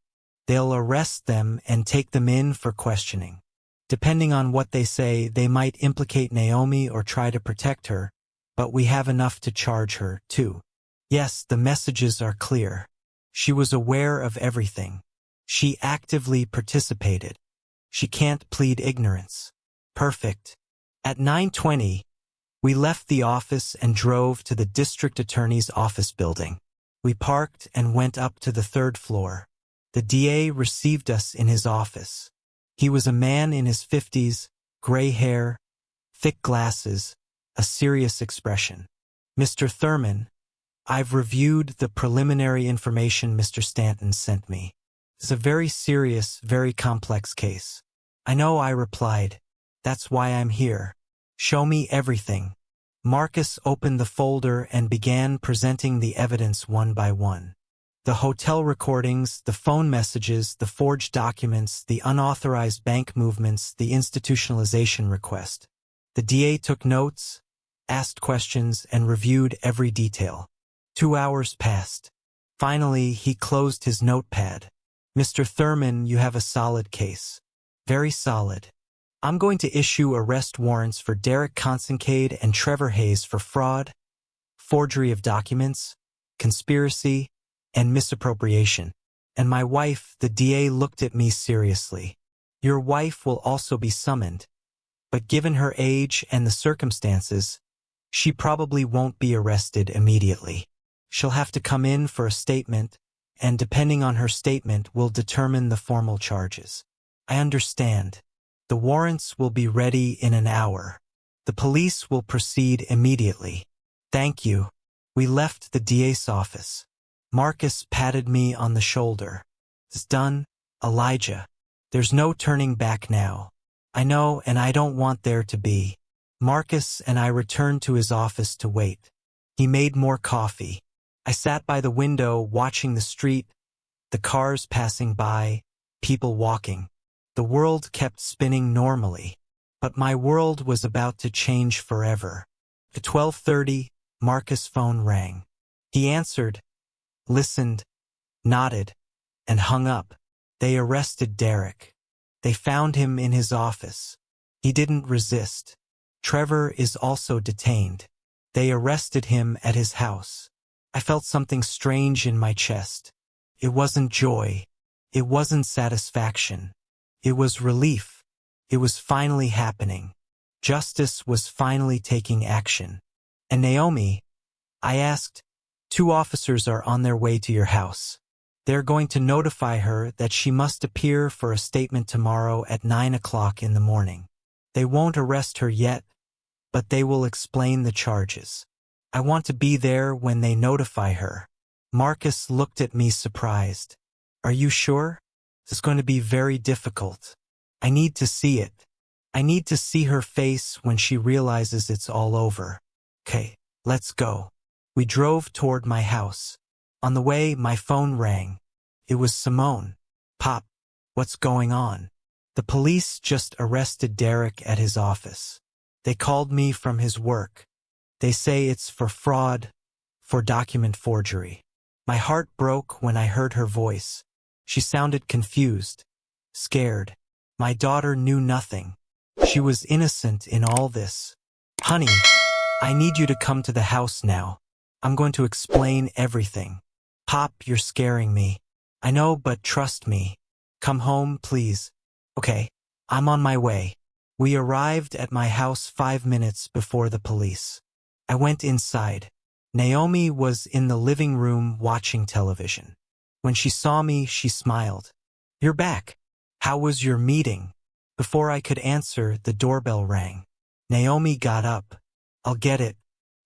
They'll arrest them and take them in for questioning. Depending on what they say, they might implicate Naomi or try to protect her, but we have enough to charge her, too. Yes, the messages are clear. She was aware of everything. She actively participated. She can't plead ignorance. Perfect. At 9:20, we left the office and drove to the district attorney's office building. We parked and went up to the third floor. The DA received us in his office. He was a man in his 50s, gray hair, thick glasses, a serious expression. Mr. Thurman, I've reviewed the preliminary information Mr. Stanton sent me. It's a very serious, very complex case. I know, I replied. That's why I'm here. Show me everything. Marcus opened the folder and began presenting the evidence one by one. The hotel recordings, the phone messages, the forged documents, the unauthorized bank movements, the institutionalization request. The DA took notes, asked questions, and reviewed every detail. 2 hours passed. Finally, he closed his notepad. Mr. Thurman, you have a solid case. Very solid. I'm going to issue arrest warrants for Derek Consincade and Trevor Hayes for fraud, forgery of documents, conspiracy, and misappropriation. And my wife, the DA looked at me seriously. Your wife will also be summoned, but given her age and the circumstances, she probably won't be arrested immediately. She'll have to come in for a statement, and depending on her statement will determine the formal charges. I understand. The warrants will be ready in an hour. The police will proceed immediately. Thank you. We left the DA's office. Marcus patted me on the shoulder. It's done, Elijah. There's no turning back now. I know, and I don't want there to be. Marcus and I returned to his office to wait. He made more coffee. I sat by the window watching the street, the cars passing by, people walking. The world kept spinning normally, but my world was about to change forever. At 12:30, Marcus' phone rang. He answered, listened, nodded, and hung up. They arrested Derek. They found him in his office. He didn't resist. Trevor is also detained. They arrested him at his house. I felt something strange in my chest. It wasn't joy. It wasn't satisfaction. It was relief. It was finally happening. Justice was finally taking action. And Naomi, I asked, 2 officers are on their way to your house. They're going to notify her that she must appear for a statement tomorrow at 9 o'clock in the morning. They won't arrest her yet, but they will explain the charges. I want to be there when they notify her. Marcus looked at me surprised. Are you sure? It's going to be very difficult. I need to see it. I need to see her face when she realizes it's all over. Okay, let's go. We drove toward my house. On the way, my phone rang. It was Simone. Pop, what's going on? The police just arrested Derek at his office. They called me from his work. They say it's for fraud, for document forgery. My heart broke when I heard her voice. She sounded confused, scared. My daughter knew nothing. She was innocent in all this. Honey, I need you to come to the house now. I'm going to explain everything. Pop, you're scaring me. I know, but trust me. Come home, please. Okay, I'm on my way. We arrived at my house 5 minutes before the police. I went inside. Naomi was in the living room watching television. When she saw me, she smiled. You're back. How was your meeting? Before I could answer, the doorbell rang. Naomi got up. I'll get it.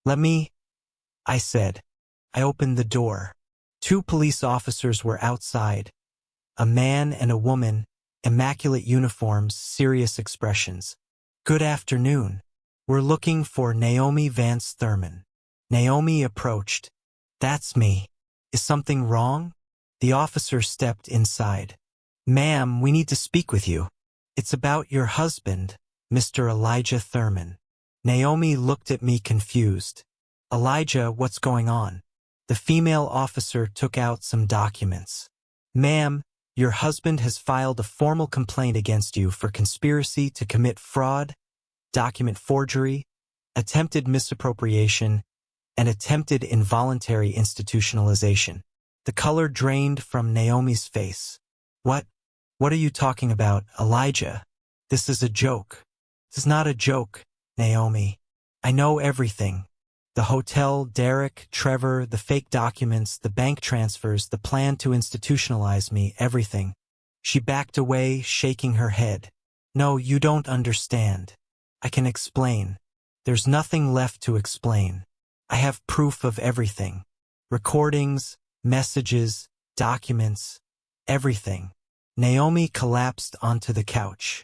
Let me, I said. I opened the door. 2 police officers were outside. A man and a woman, immaculate uniforms, serious expressions. Good afternoon. We're looking for Naomi Vance Thurman. Naomi approached. That's me. Is something wrong? The officer stepped inside. Ma'am, we need to speak with you. It's about your husband, Mr. Elijah Thurman. Naomi looked at me confused. Elijah, what's going on? The female officer took out some documents. Ma'am, your husband has filed a formal complaint against you for conspiracy to commit fraud, document forgery, attempted misappropriation, and attempted involuntary institutionalization. The color drained from Naomi's face. What are you talking about, Elijah? This is a joke. This is not a joke, Naomi. I know everything. The hotel, Derek, Trevor, the fake documents, the bank transfers, the plan to institutionalize me, everything. She backed away, shaking her head. No, you don't understand. I can explain. There's nothing left to explain. I have proof of everything. Recordings, messages, documents, everything. Naomi collapsed onto the couch.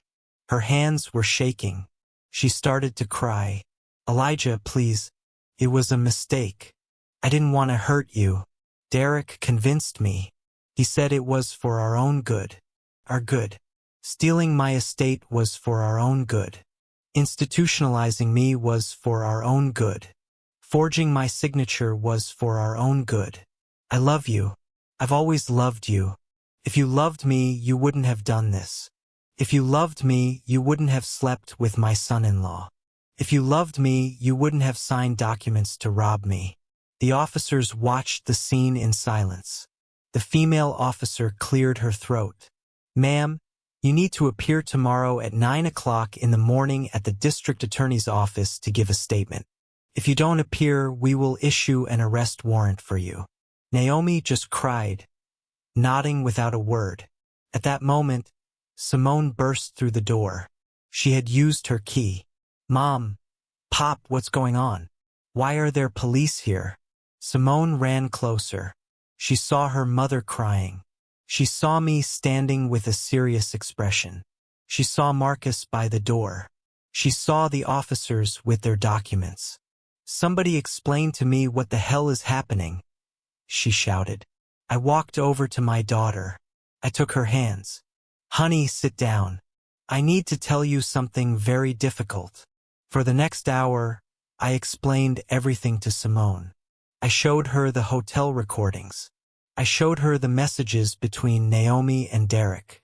Her hands were shaking. She started to cry. Elijah, please. It was a mistake. I didn't want to hurt you. Derek convinced me. He said it was for our own good. Our good. Stealing my estate was for our own good. Institutionalizing me was for our own good. Forging my signature was for our own good. I love you. I've always loved you. If you loved me, you wouldn't have done this. If you loved me, you wouldn't have slept with my son-in-law. If you loved me, you wouldn't have signed documents to rob me. The officers watched the scene in silence. The female officer cleared her throat. Ma'am, you need to appear tomorrow at 9 o'clock in the morning at the district attorney's office to give a statement. If you don't appear, we will issue an arrest warrant for you. Naomi just cried, nodding without a word. At that moment, Simone burst through the door. She had used her key. Mom, Pop, what's going on? Why are there police here? Simone ran closer. She saw her mother crying. She saw me standing with a serious expression. She saw Marcus by the door. She saw the officers with their documents. Somebody explain to me what the hell is happening, she shouted. I walked over to my daughter. I took her hands. Honey, sit down. I need to tell you something very difficult. For the next hour, I explained everything to Simone. I showed her the hotel recordings. I showed her the messages between Naomi and Derek.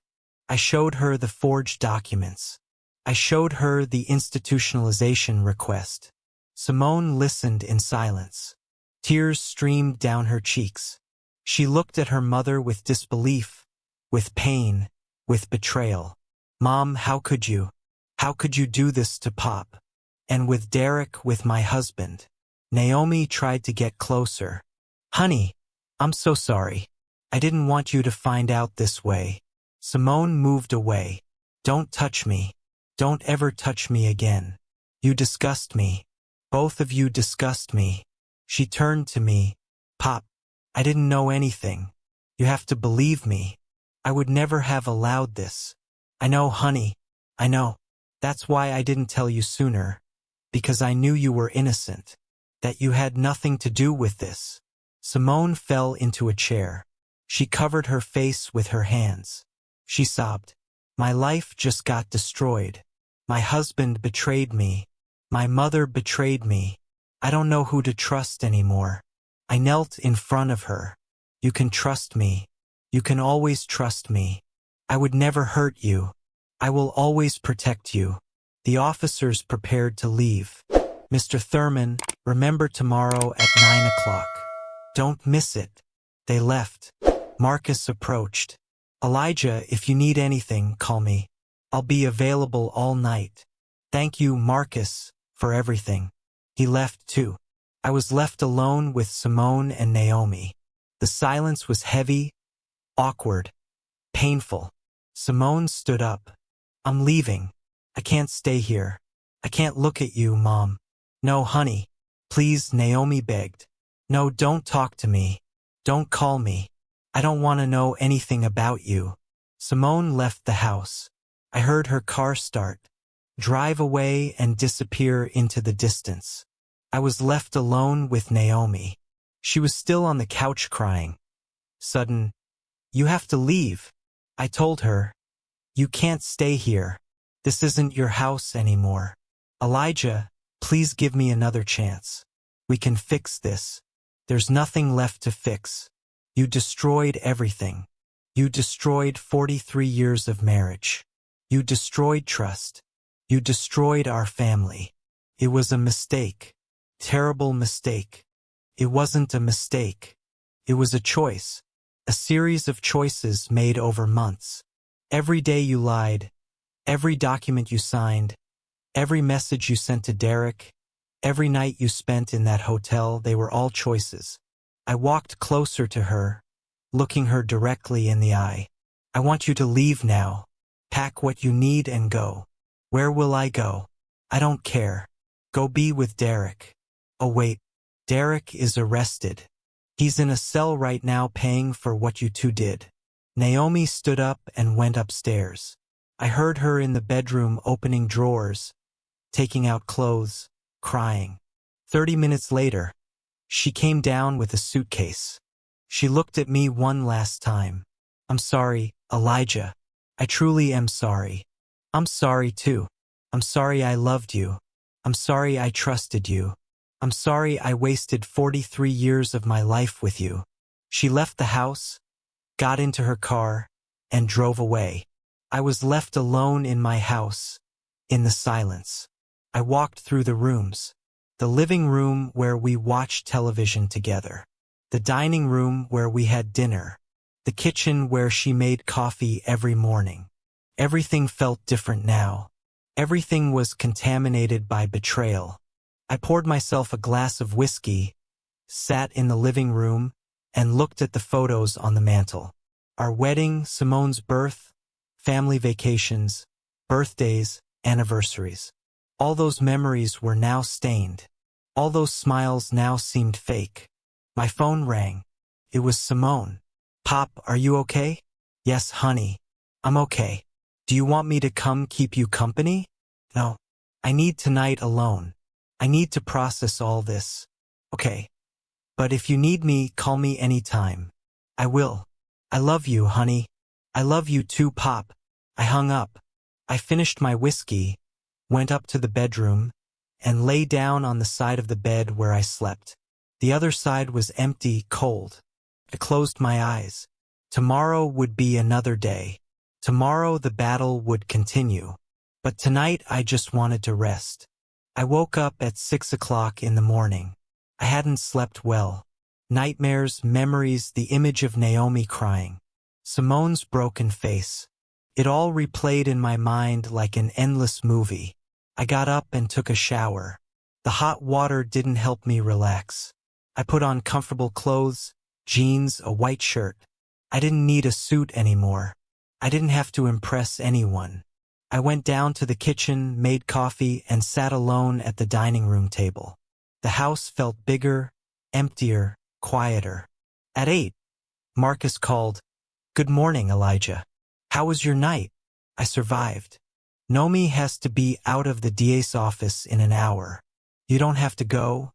I showed her the forged documents. I showed her the institutionalization request. Simone listened in silence. Tears streamed down her cheeks. She looked at her mother with disbelief, with pain, with betrayal. Mom, how could you? How could you do this to Pop? And with Derek, with my husband. Naomi tried to get closer. Honey, I'm so sorry. I didn't want you to find out this way. Simone moved away. Don't touch me. Don't ever touch me again. You disgust me. Both of you disgust me. She turned to me. Pop, I didn't know anything. You have to believe me. I would never have allowed this. I know, honey. I know. That's why I didn't tell you sooner. Because I knew you were innocent. That you had nothing to do with this. Simone fell into a chair. She covered her face with her hands. She sobbed. My life just got destroyed. My husband betrayed me. My mother betrayed me. I don't know who to trust anymore. I knelt in front of her. You can trust me. You can always trust me. I would never hurt you. I will always protect you. The officers prepared to leave. Mr. Thurman, remember tomorrow at 9 o'clock. Don't miss it. They left. Marcus approached. Elijah, if you need anything, call me. I'll be available all night. Thank you, Marcus, for everything. He left too. I was left alone with Simone and Naomi. The silence was heavy, awkward, painful. Simone stood up. I'm leaving. I can't stay here. I can't look at you, Mom. No, honey. Please, Naomi begged. No, don't talk to me. Don't call me. I don't want to know anything about you. Simone left the house. I heard her car start, drive away and disappear into the distance. I was left alone with Naomi. She was still on the couch crying. Sudden, you have to leave. I told her, you can't stay here. This isn't your house anymore. Elijah, please give me another chance. We can fix this. There's nothing left to fix. You destroyed everything. You destroyed 43 years of marriage. You destroyed trust. You destroyed our family. It was a mistake. Terrible mistake. It wasn't a mistake. It was a choice. A series of choices made over months. Every day you lied. Every document you signed. Every message you sent to Derek. Every night you spent in that hotel, they were all choices. I walked closer to her, looking her directly in the eye. I want you to leave now. Pack what you need and go. Where will I go? I don't care. Go be with Derek. Oh wait, Derek is arrested. He's in a cell right now paying for what you two did. Naomi stood up and went upstairs. I heard her in the bedroom opening drawers, taking out clothes, crying. 30 minutes later, she came down with a suitcase. She looked at me one last time. I'm sorry, Elijah. I truly am sorry. I'm sorry too. I'm sorry I loved you. I'm sorry I trusted you. I'm sorry I wasted 43 years of my life with you. She left the house, got into her car, and drove away. I was left alone in my house, in the silence. I walked through the rooms. The living room where we watched television together. The dining room where we had dinner. The kitchen where she made coffee every morning. Everything felt different now. Everything was contaminated by betrayal. I poured myself a glass of whiskey, sat in the living room, and looked at the photos on the mantel. Our wedding, Simone's birth, family vacations, birthdays, anniversaries. All those memories were now stained. All those smiles now seemed fake. My phone rang. It was Simone. Pop, are you okay? Yes, honey. I'm okay. Do you want me to come keep you company? No. I need tonight alone. I need to process all this. Okay. But if you need me, call me anytime. I will. I love you, honey. I love you too, Pop. I hung up. I finished my whiskey, went up to the bedroom, and lay down on the side of the bed where I slept. The other side was empty, cold. I closed my eyes. Tomorrow would be another day. Tomorrow the battle would continue. But tonight I just wanted to rest. I woke up at 6 o'clock in the morning. I hadn't slept well. Nightmares, memories, the image of Naomi crying. Simone's broken face. It all replayed in my mind like an endless movie. I got up and took a shower. The hot water didn't help me relax. I put on comfortable clothes, jeans, a white shirt. I didn't need a suit anymore. I didn't have to impress anyone. I went down to the kitchen, made coffee, and sat alone at the dining room table. The house felt bigger, emptier, quieter. At 8, Marcus called, "Good morning, Elijah. How was your night?" I survived. Nomi has to be out of the DA's office in an hour. You don't have to go,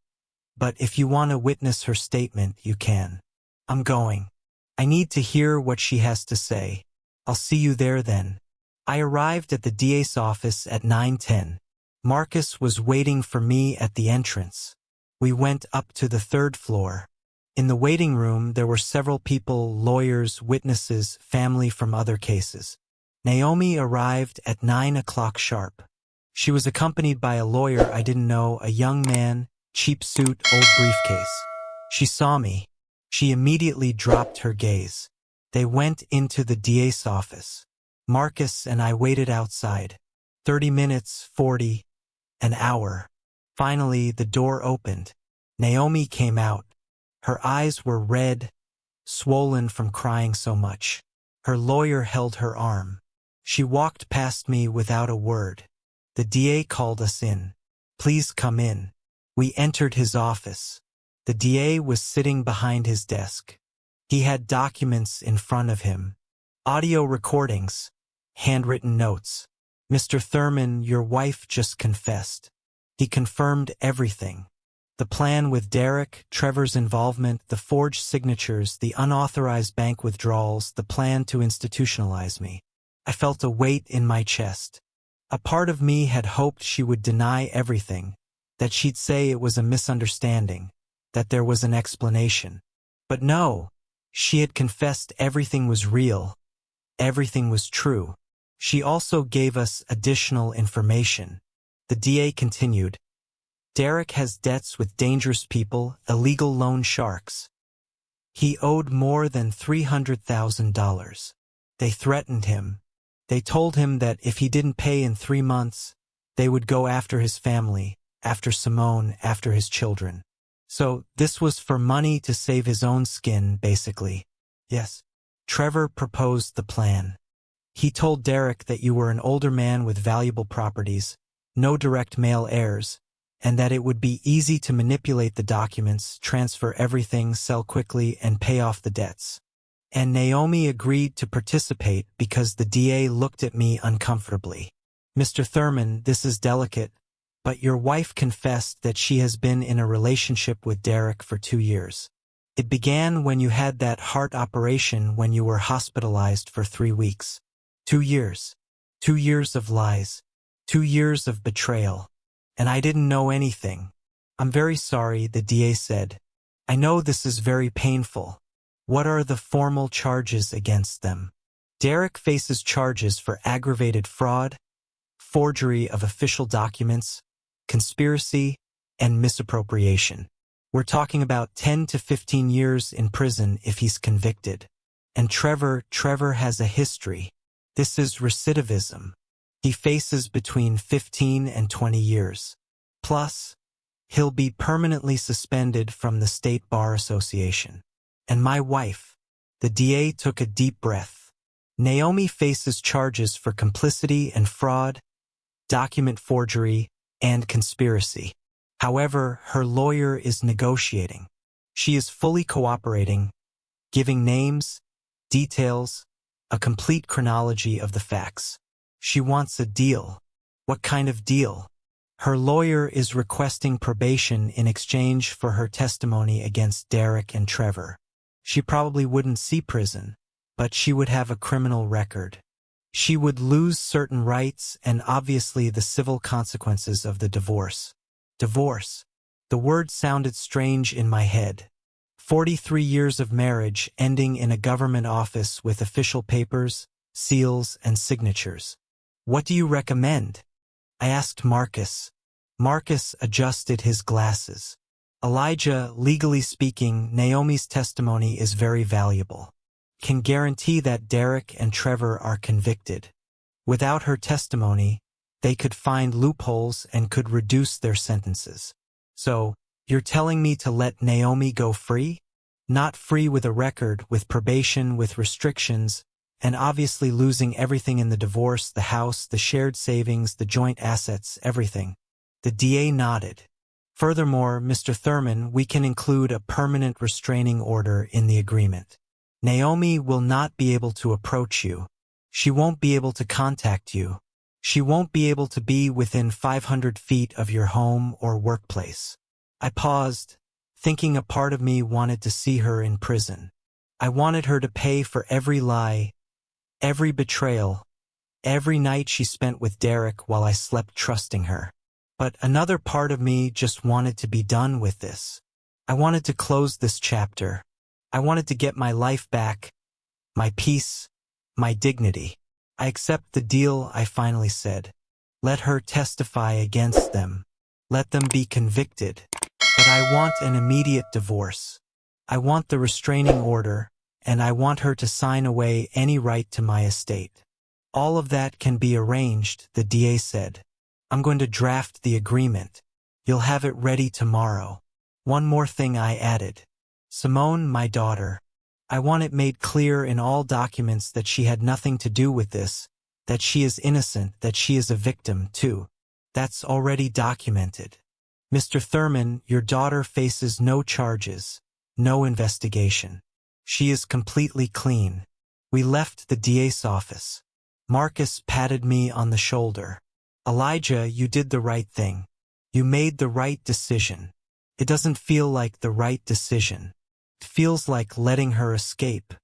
but if you want to witness her statement, you can. I'm going. I need to hear what she has to say. I'll see you there then. I arrived at the DA's office at 9:10. Marcus was waiting for me at the entrance. We went up to the 3rd floor. In the waiting room, there were several people, lawyers, witnesses, family from other cases. Naomi arrived at 9 o'clock sharp. She was accompanied by a lawyer I didn't know, a young man, cheap suit, old briefcase. She saw me. She immediately dropped her gaze. They went into the DA's office. Marcus and I waited outside. 30 minutes, 40, an hour. Finally, the door opened. Naomi came out. Her eyes were red, swollen from crying so much. Her lawyer held her arm. She walked past me without a word. The DA called us in. Please come in. We entered his office. The DA was sitting behind his desk. He had documents in front of him. Audio recordings, handwritten notes. Mr. Thurman, your wife just confessed. He confirmed everything. The plan with Derek, Trevor's involvement, the forged signatures, the unauthorized bank withdrawals, the plan to institutionalize me. I felt a weight in my chest. A part of me had hoped she would deny everything, that she'd say it was a misunderstanding, that there was an explanation. But no, she had confessed everything was real, everything was true. She also gave us additional information. The DA continued. Derek has debts with dangerous people, illegal loan sharks. He owed more than $300,000. They threatened him. They told him that if he didn't pay in 3 months, they would go after his family, after Simone, after his children. So this was for money to save his own skin, basically. Yes. Trevor proposed the plan. He told Derek that you were an older man with valuable properties, no direct male heirs, and that it would be easy to manipulate the documents, transfer everything, sell quickly, and pay off the debts. And Naomi agreed to participate because the DA looked at me uncomfortably. Mr. Thurman, this is delicate, but your wife confessed that she has been in a relationship with Derek for 2 years. It began when you had that heart operation when you were hospitalized for 3 weeks. 2 years. 2 years of lies. 2 years of betrayal. And I didn't know anything. I'm very sorry, the DA said. I know this is very painful. What are the formal charges against them? Derek faces charges for aggravated fraud, forgery of official documents, conspiracy, and misappropriation. We're talking about 10 to 15 years in prison if he's convicted. And Trevor has a history. This is recidivism. He faces between 15 and 20 years. Plus, he'll be permanently suspended from the State Bar Association. And my wife. The DA took a deep breath. Naomi faces charges for complicity and fraud, document forgery, and conspiracy. However, her lawyer is negotiating. She is fully cooperating, giving names, details, a complete chronology of the facts. She wants a deal. What kind of deal? Her lawyer is requesting probation in exchange for her testimony against Derek and Trevor. She probably wouldn't see prison, but she would have a criminal record. She would lose certain rights and obviously the civil consequences of the divorce. Divorce. The word sounded strange in my head. 43 years of marriage ending in a government office with official papers, seals, and signatures. What do you recommend? I asked Marcus. Marcus adjusted his glasses. Elijah, legally speaking, Naomi's testimony is very valuable. Can guarantee that Derek and Trevor are convicted. Without her testimony, they could find loopholes and could reduce their sentences. So, you're telling me to let Naomi go free? Not free with a record, with probation, with restrictions, and obviously losing everything in the divorce, the house, the shared savings, the joint assets, everything. The DA nodded. Furthermore, Mr. Thurman, we can include a permanent restraining order in the agreement. Naomi will not be able to approach you. She won't be able to contact you. She won't be able to be within 500 feet of your home or workplace. I paused, thinking a part of me wanted to see her in prison. I wanted her to pay for every lie, every betrayal, every night she spent with Derek while I slept trusting her. But another part of me just wanted to be done with this. I wanted to close this chapter. I wanted to get my life back, my peace, my dignity. I accept the deal, I finally said. Let her testify against them. Let them be convicted. But I want an immediate divorce. I want the restraining order, and I want her to sign away any right to my estate. All of that can be arranged, the DA said. I'm going to draft the agreement. You'll have it ready tomorrow. One more thing, I added. Simone, my daughter. I want it made clear in all documents that she had nothing to do with this, that she is innocent, that she is a victim, too. That's already documented. Mr. Thurman, your daughter faces no charges, no investigation. She is completely clean. We left the DA's office. Marcus patted me on the shoulder. Elijah, you did the right thing. You made the right decision. It doesn't feel like the right decision. It feels like letting her escape.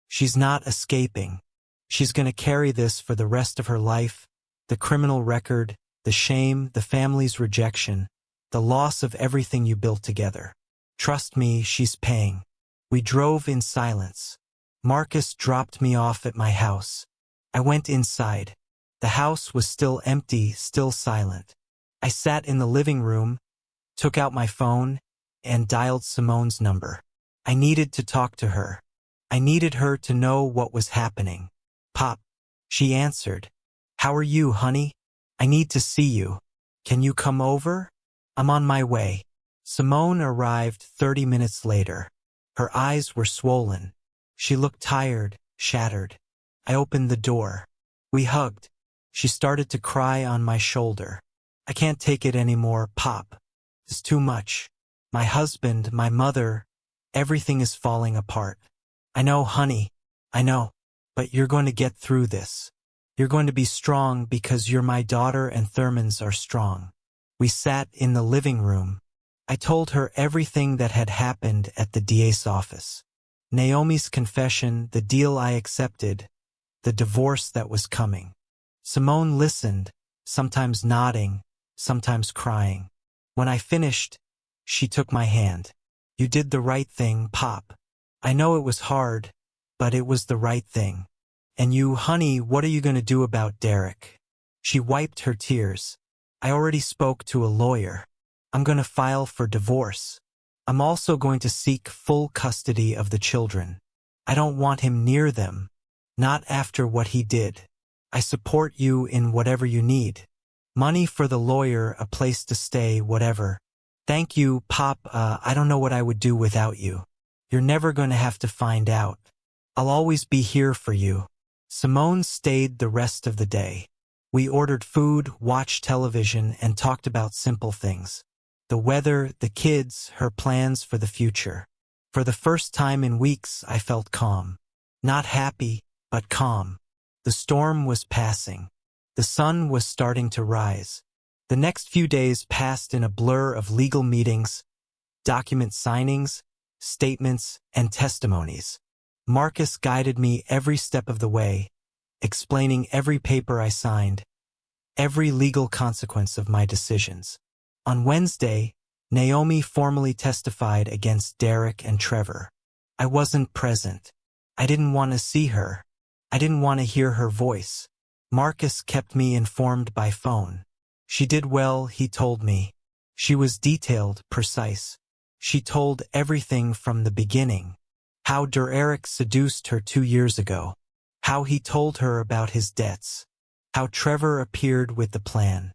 She's not escaping. She's going to carry this for the rest of her life, the criminal record, the shame, the family's rejection, the loss of everything you built together. Trust me, she's paying. We drove in silence. Marcus dropped me off at my house. I went inside. The house was still empty, still silent. I sat in the living room, took out my phone, and dialed Simone's number. I needed to talk to her. I needed her to know what was happening. Pop, she answered. How are you, honey? I need to see you. Can you come over? I'm on my way. Simone arrived 30 minutes later. Her eyes were swollen. She looked tired, shattered. I opened the door. We hugged. She started to cry on my shoulder. I can't take it anymore, Pop. It's too much. My husband, my mother, everything is falling apart. I know, honey. I know. But you're going to get through this. You're going to be strong because you're my daughter and Thurmans are strong. We sat in the living room. I told her everything that had happened at the DA's office. Naomi's confession, the deal I accepted, the divorce that was coming. Simone listened, sometimes nodding, sometimes crying. When I finished, she took my hand. You did the right thing, Pop. I know it was hard, but it was the right thing. And you, honey, what are you going to do about Derek? She wiped her tears. I already spoke to a lawyer. I'm going to file for divorce. I'm also going to seek full custody of the children. I don't want him near them. Not after what he did. I support you in whatever you need. Money for the lawyer, a place to stay, whatever. Thank you, Pop. I don't know what I would do without you. You're never going to have to find out. I'll always be here for you. Simone stayed the rest of the day. We ordered food, watched television, and talked about simple things. The weather, the kids, her plans for the future. For the first time in weeks, I felt calm. Not happy, but calm. The storm was passing. The sun was starting to rise. The next few days passed in a blur of legal meetings, document signings, statements, and testimonies. Marcus guided me every step of the way, explaining every paper I signed, every legal consequence of my decisions. On Wednesday, Naomi formally testified against Derek and Trevor. I wasn't present. I didn't want to see her. I didn't want to hear her voice. Marcus kept me informed by phone. She did well, he told me. She was detailed, precise. She told everything from the beginning. How Derek seduced her 2 years ago. How he told her about his debts. How Trevor appeared with the plan.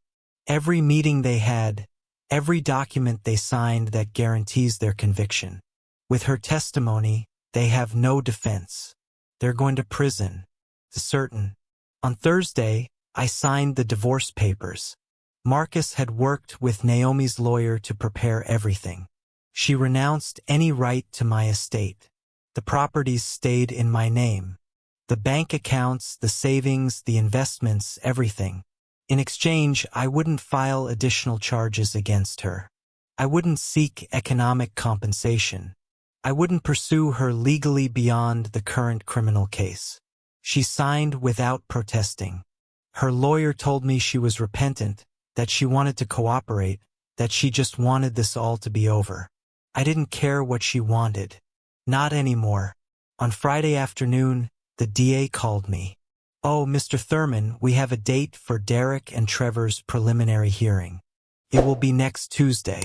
Every meeting they had, every document they signed that guarantees their conviction. With her testimony, they have no defense. They're going to prison. Certain. On Thursday, I signed the divorce papers. Marcus had worked with Naomi's lawyer to prepare everything. She renounced any right to my estate. The properties stayed in my name. The bank accounts, the savings, the investments, everything. In exchange, I wouldn't file additional charges against her. I wouldn't seek economic compensation. I wouldn't pursue her legally beyond the current criminal case. She signed without protesting. Her lawyer told me she was repentant, that she wanted to cooperate, that she just wanted this all to be over. I didn't care what she wanted. Not anymore. On Friday afternoon, the DA called me. "Oh, Mr. Thurman, we have a date for Derek and Trevor's preliminary hearing. It will be next Tuesday.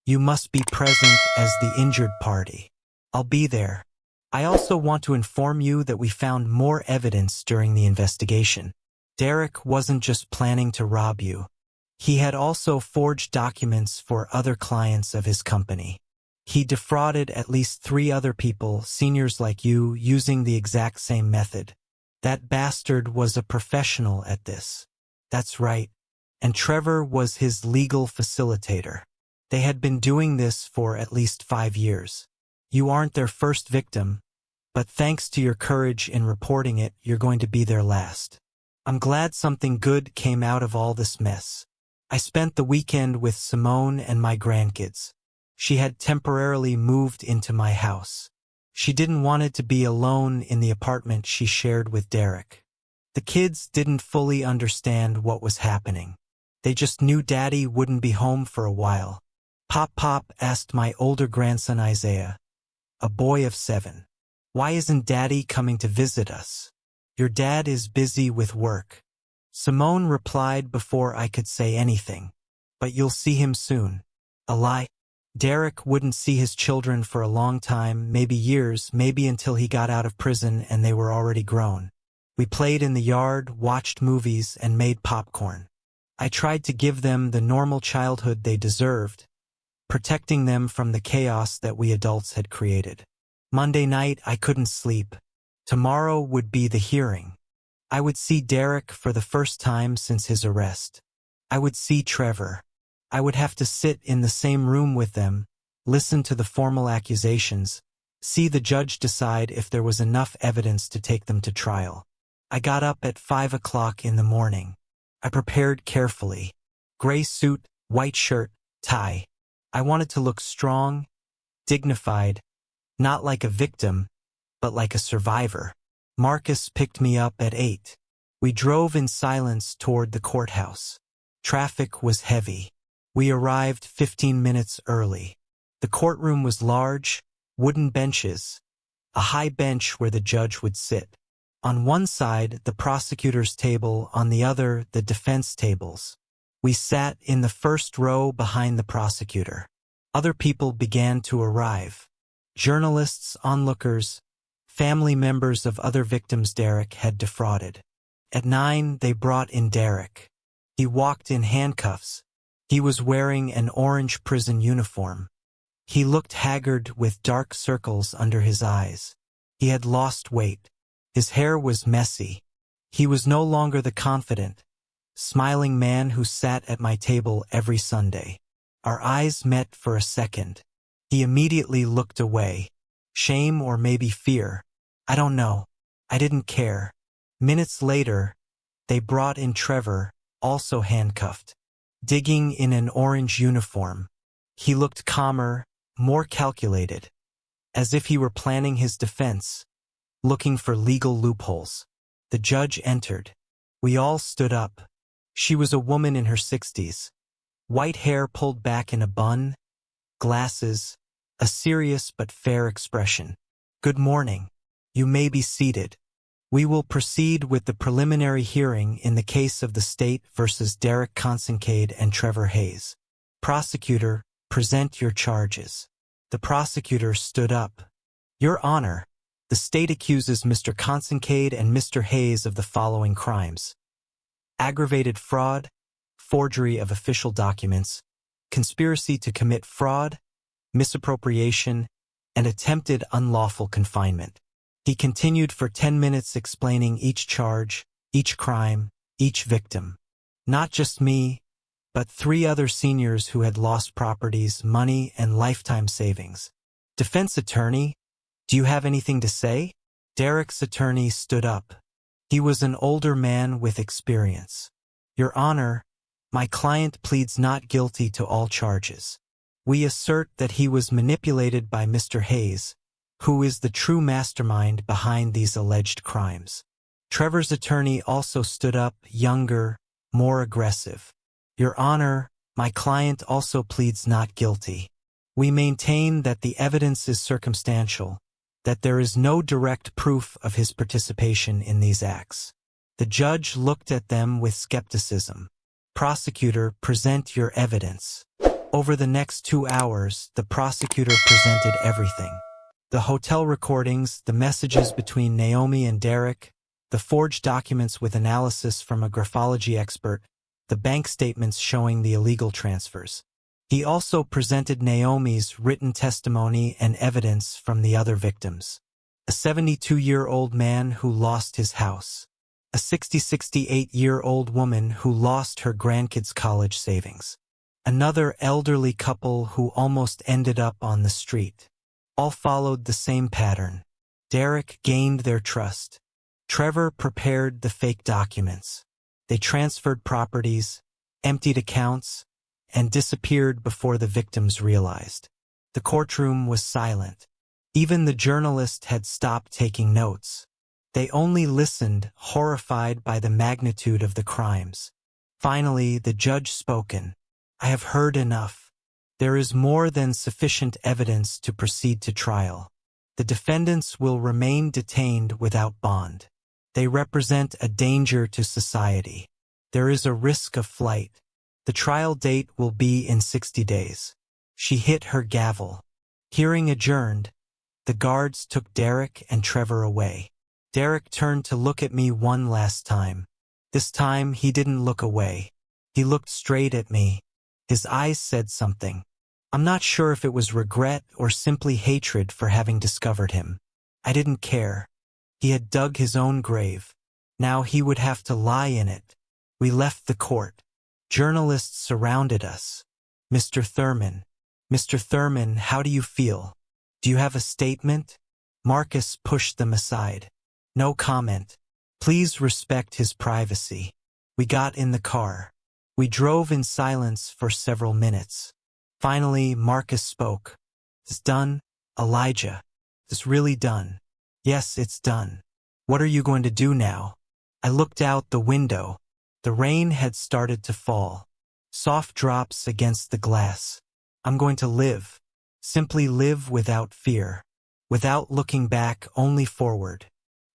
You must be present as the injured party." "I'll be there. I also want to inform you that we found more evidence during the investigation. Derek wasn't just planning to rob you. He had also forged documents for other clients of his company. He defrauded at least 3 other people, seniors like you, using the exact same method. That bastard was a professional at this." "That's right. And Trevor was his legal facilitator. They had been doing this for at least 5 years. You aren't their first victim, but thanks to your courage in reporting it, you're going to be their last. I'm glad something good came out of all this mess." I spent the weekend with Simone and my grandkids. She had temporarily moved into my house. She didn't want to be alone in the apartment she shared with Derek. The kids didn't fully understand what was happening. They just knew Daddy wouldn't be home for a while. Pop asked my older grandson Isaiah, a boy of 7. "Why isn't Daddy coming to visit us?" "Your dad is busy with work." Simone replied before I could say anything. "But you'll see him soon." A lie. Derek wouldn't see his children for a long time, maybe years, maybe until he got out of prison and they were already grown. We played in the yard, watched movies, and made popcorn. I tried to give them the normal childhood they deserved, protecting them from the chaos that we adults had created. Monday night, I couldn't sleep. Tomorrow would be the hearing. I would see Derek for the first time since his arrest. I would see Trevor. I would have to sit in the same room with them, listen to the formal accusations, see the judge decide if there was enough evidence to take them to trial. I got up at 5 o'clock in the morning. I prepared carefully. Gray suit, white shirt, tie. I wanted to look strong, dignified, not like a victim, but like a survivor. Marcus picked me up at 8. We drove in silence toward the courthouse. Traffic was heavy. We arrived 15 minutes early. The courtroom was large, wooden benches, a high bench where the judge would sit. On one side, the prosecutor's table, on the other, the defense tables. We sat in the first row behind the prosecutor. Other people began to arrive. Journalists, onlookers, family members of other victims Derek had defrauded. At 9, they brought in Derek. He walked in handcuffs. He was wearing an orange prison uniform. He looked haggard with dark circles under his eyes. He had lost weight. His hair was messy. He was no longer the confident, smiling man who sat at my table every Sunday. Our eyes met for a second. He immediately looked away. Shame or maybe fear. I don't know. I didn't care. Minutes later, they brought in Trevor, also handcuffed, digging in an orange uniform. He looked calmer, more calculated, as if he were planning his defense, looking for legal loopholes. The judge entered. We all stood up. She was a woman in her 60s. White hair pulled back in a bun, glasses, a serious but fair expression. "Good morning. You may be seated. We will proceed with the preliminary hearing in the case of the state versus Derek Consincade and Trevor Hayes. Prosecutor, present your charges." The prosecutor stood up. "Your Honor, the state accuses Mr. Consincade and Mr. Hayes of the following crimes: aggravated fraud, forgery of official documents, conspiracy to commit fraud, misappropriation, and attempted unlawful confinement." He continued for 10 minutes explaining each charge, each crime, each victim. Not just me, but 3 other seniors who had lost properties, money, and lifetime savings. "Defense attorney, do you have anything to say?" Derek's attorney stood up. He was an older man with experience. "Your Honor, my client pleads not guilty to all charges. We assert that he was manipulated by Mr. Hayes, who is the true mastermind behind these alleged crimes." Trevor's attorney also stood up, younger, more aggressive. "Your Honor, my client also pleads not guilty. We maintain that the evidence is circumstantial, that there is no direct proof of his participation in these acts. The judge looked at them with skepticism. Prosecutor, present your evidence. Over the next 2 hours, the prosecutor presented everything. The hotel recordings, the messages between Naomi and Derek, the forged documents with analysis from a graphology expert, the bank statements showing the illegal transfers. He also presented Naomi's written testimony and evidence from the other victims. A 72-year-old man who lost his house. A 68-year-old woman who lost her grandkids' college savings. Another elderly couple who almost ended up on the street. All followed the same pattern. Derek gained their trust. Trevor prepared the fake documents. They transferred properties, emptied accounts, and disappeared before the victims realized. The courtroom was silent. Even the journalist had stopped taking notes. They only listened, horrified by the magnitude of the crimes. Finally, the judge spoken. I have heard enough. There is more than sufficient evidence to proceed to trial. The defendants will remain detained without bond. They represent a danger to society. There is a risk of flight. The trial date will be in 60 days. She hit her gavel. Hearing adjourned, the guards took Derek and Trevor away. Derek turned to look at me one last time. This time he didn't look away. He looked straight at me. His eyes said something. I'm not sure if it was regret or simply hatred for having discovered him. I didn't care. He had dug his own grave. Now he would have to lie in it. We left the court. Journalists surrounded us. Mr. Thurman, how do you feel? Do you have a statement? Marcus pushed them aside. No comment. Please respect his privacy. We got in the car. We drove in silence for several minutes. Finally, Marcus spoke. It's done, Elijah. It's really done. Yes, it's done. What are you going to do now? I looked out the window. The rain had started to fall. Soft drops against the glass. I'm going to live. Simply live without fear. Without looking back, only forward.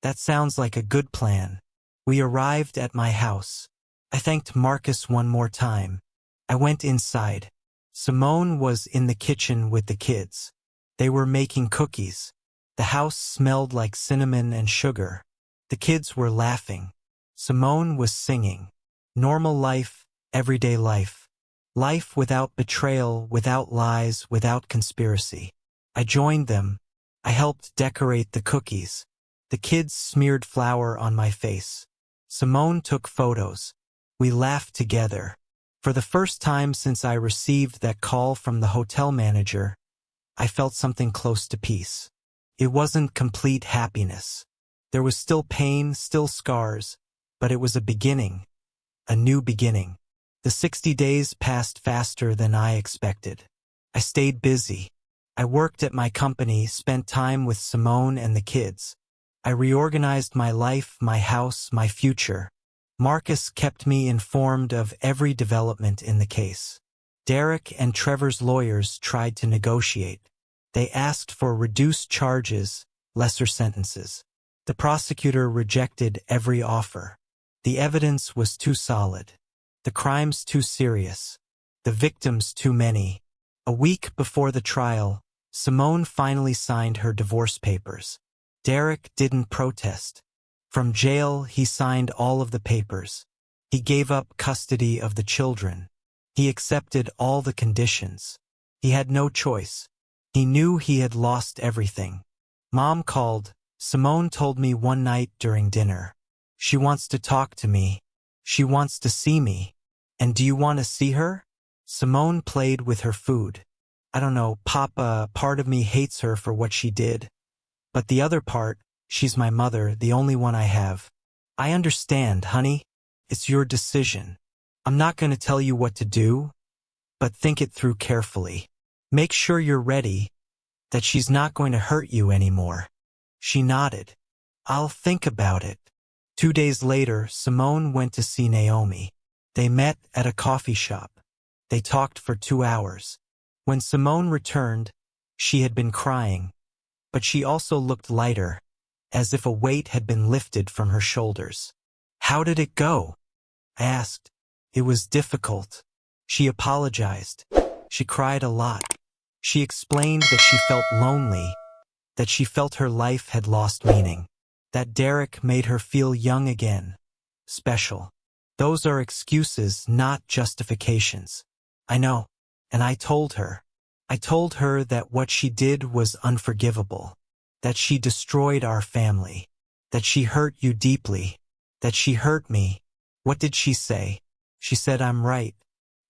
That sounds like a good plan. We arrived at my house. I thanked Marcus one more time. I went inside. Simone was in the kitchen with the kids. They were making cookies. The house smelled like cinnamon and sugar. The kids were laughing. Simone was singing. Normal life, everyday life. Life without betrayal, without lies, without conspiracy. I joined them. I helped decorate the cookies. The kids smeared flour on my face. Simone took photos. We laughed together. For the first time since I received that call from the hotel manager, I felt something close to peace. It wasn't complete happiness. There was still pain, still scars, but it was a beginning. A new beginning. The 60 days passed faster than I expected. I stayed busy. I worked at my company, spent time with Simone and the kids. I reorganized my life, my house, my future. Marcus kept me informed of every development in the case. Derek and Trevor's lawyers tried to negotiate. They asked for reduced charges, lesser sentences. The prosecutor rejected every offer. The evidence was too solid. The crimes too serious. The victims too many. A week before the trial, Simone finally signed her divorce papers. Derek didn't protest. From jail, he signed all of the papers. He gave up custody of the children. He accepted all the conditions. He had no choice. He knew he had lost everything. Mom called. Simone told me one night during dinner. She wants to talk to me. She wants to see me. And do you want to see her? Simone played with her food. I don't know, Papa, part of me hates her for what she did. But the other part, she's my mother, the only one I have. I understand, honey. It's your decision. I'm not going to tell you what to do, but think it through carefully. Make sure you're ready, that she's not going to hurt you anymore. She nodded. I'll think about it. 2 days later, Simone went to see Naomi. They met at a coffee shop. They talked for 2 hours. When Simone returned, she had been crying, but she also looked lighter, as if a weight had been lifted from her shoulders. "How did it go?" I asked. "It was difficult." She apologized. She cried a lot. She explained that she felt lonely, that she felt her life had lost meaning, that Derek made her feel young again, special. Those are excuses, not justifications. I know, and I told her. I told her that what she did was unforgivable, that she destroyed our family, that she hurt you deeply, that she hurt me. What did she say? She said I'm right,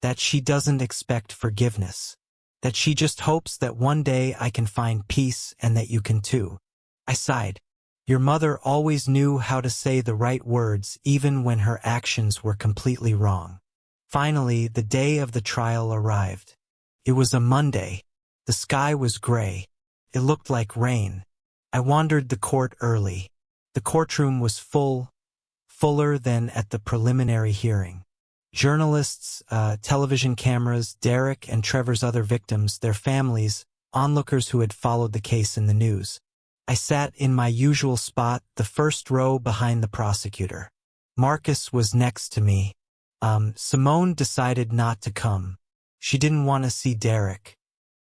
that she doesn't expect forgiveness, that she just hopes that one day I can find peace and that you can too. I sighed. Your mother always knew how to say the right words even when her actions were completely wrong. Finally, the day of the trial arrived. It was a Monday. The sky was gray. It looked like rain. I wandered the court early. The courtroom was fuller than at the preliminary hearing. Journalists, television cameras, Derek and Trevor's other victims, their families, onlookers who had followed the case in the news. I sat in my usual spot, the first row behind the prosecutor. Marcus was next to me. Simone decided not to come. She didn't want to see Derek.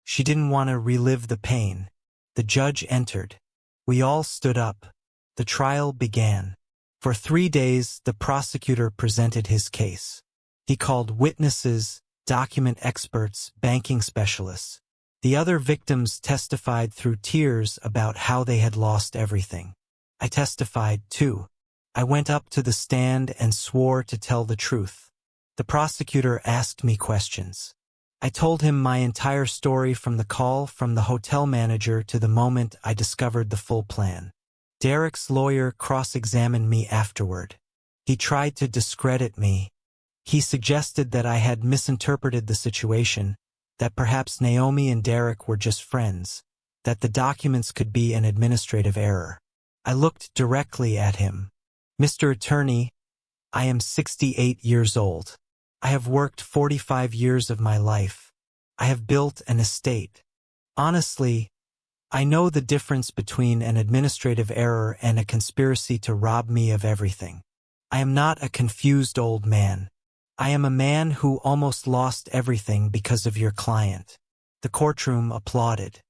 She didn't want to relive the pain. The judge entered. We all stood up. The trial began. For 3 days, the prosecutor presented his case. He called witnesses, document experts, banking specialists. The other victims testified through tears about how they had lost everything. I testified too. I went up to the stand and swore to tell the truth. The prosecutor asked me questions. I told him my entire story, from the call from the hotel manager to the moment I discovered the full plan. Derek's lawyer cross-examined me afterward. He tried to discredit me. He suggested that I had misinterpreted the situation, that perhaps Naomi and Derek were just friends, that the documents could be an administrative error. I looked directly at him. "Mr. Attorney, I am 68 years old. I have worked 45 years of my life. I have built an estate. Honestly, I know the difference between an administrative error and a conspiracy to rob me of everything. I am not a confused old man. I am a man who almost lost everything because of your client." The courtroom applauded.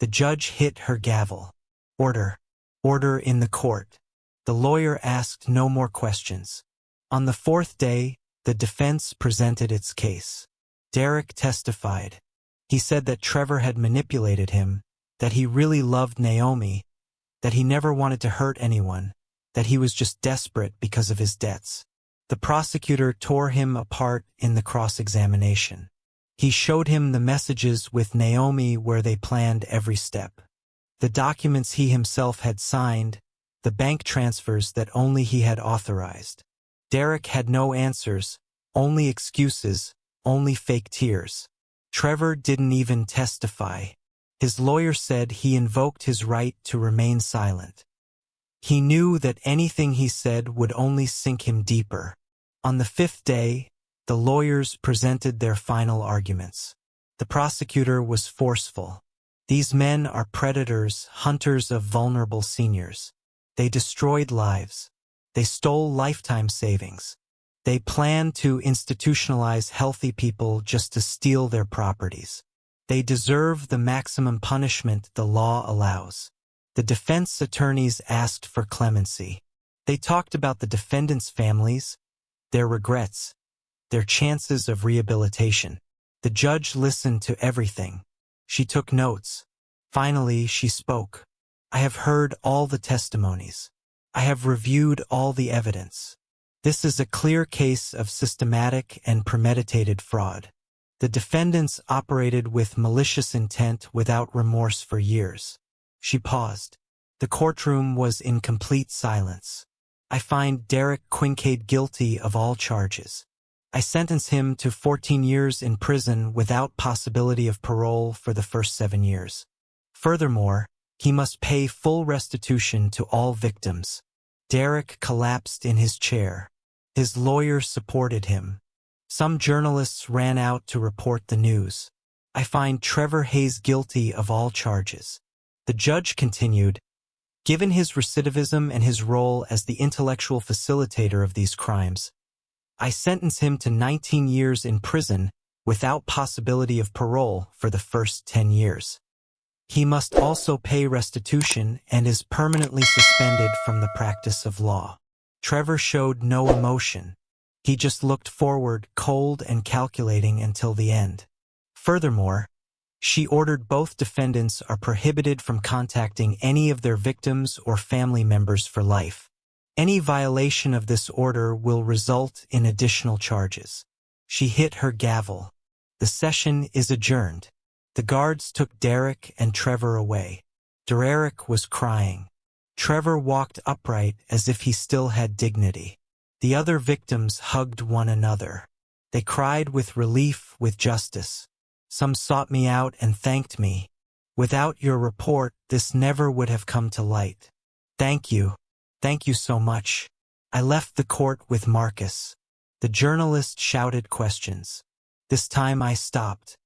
The judge hit her gavel. "Order. Order in the court." The lawyer asked no more questions. On the 4th day, the defense presented its case. Derek testified. He said that Trevor had manipulated him, that he really loved Naomi, that he never wanted to hurt anyone, that he was just desperate because of his debts. The prosecutor tore him apart in the cross-examination. He showed him the messages with Naomi where they planned every step. The documents he himself had signed, the bank transfers that only he had authorized. Derek had no answers, only excuses, only fake tears. Trevor didn't even testify. His lawyer said he invoked his right to remain silent. He knew that anything he said would only sink him deeper. On the 5th day, the lawyers presented their final arguments. The prosecutor was forceful. "These men are predators, hunters of vulnerable seniors. They destroyed lives. They stole lifetime savings. They planned to institutionalize healthy people just to steal their properties. They deserve the maximum punishment the law allows." The defense attorneys asked for clemency. They talked about the defendants' families, their regrets, their chances of rehabilitation. The judge listened to everything. She took notes. Finally, she spoke. "I have heard all the testimonies. I have reviewed all the evidence. This is a clear case of systematic and premeditated fraud. The defendants operated with malicious intent without remorse for years." She paused. The courtroom was in complete silence. "I find Derek Quincaid guilty of all charges. I sentence him to 14 years in prison without possibility of parole for the first 7 years. Furthermore, he must pay full restitution to all victims." Derek collapsed in his chair. His lawyer supported him. Some journalists ran out to report the news. I find Trevor Hayes guilty of all charges. The judge continued, given his recidivism and his role as the intellectual facilitator of these crimes, I sentence him to 19 years in prison without possibility of parole for the first 10 years. He must also pay restitution and is permanently suspended from the practice of law. Trevor showed no emotion. He just looked forward, cold and calculating until the end. Furthermore, she ordered both defendants are prohibited from contacting any of their victims or family members for life. Any violation of this order will result in additional charges. She hit her gavel. The session is adjourned. The guards took Derek and Trevor away. Derek was crying. Trevor walked upright as if he still had dignity. The other victims hugged one another. They cried with relief, with justice. Some sought me out and thanked me. Without your report, this never would have come to light. Thank you. Thank you so much. I left the court with Marcus. The journalist shouted questions. This time I stopped.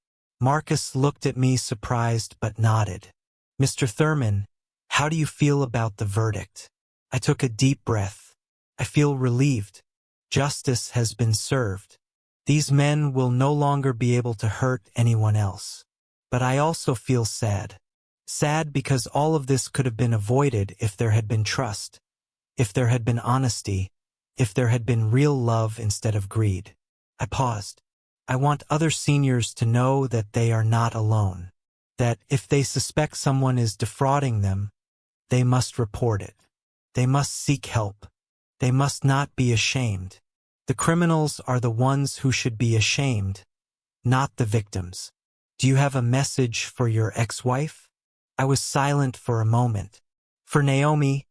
Marcus looked at me surprised but nodded. Mr. Thurman, how do you feel about the verdict? I took a deep breath. I feel relieved. Justice has been served. These men will no longer be able to hurt anyone else. But I also feel sad. Sad because all of this could have been avoided if there had been trust, if there had been honesty, if there had been real love instead of greed. I paused. I want other seniors to know that they are not alone, that if they suspect someone is defrauding them, they must report it. They must seek help. They must not be ashamed. The criminals are the ones who should be ashamed, not the victims. Do you have a message for your ex-wife? I was silent for a moment. For Naomi,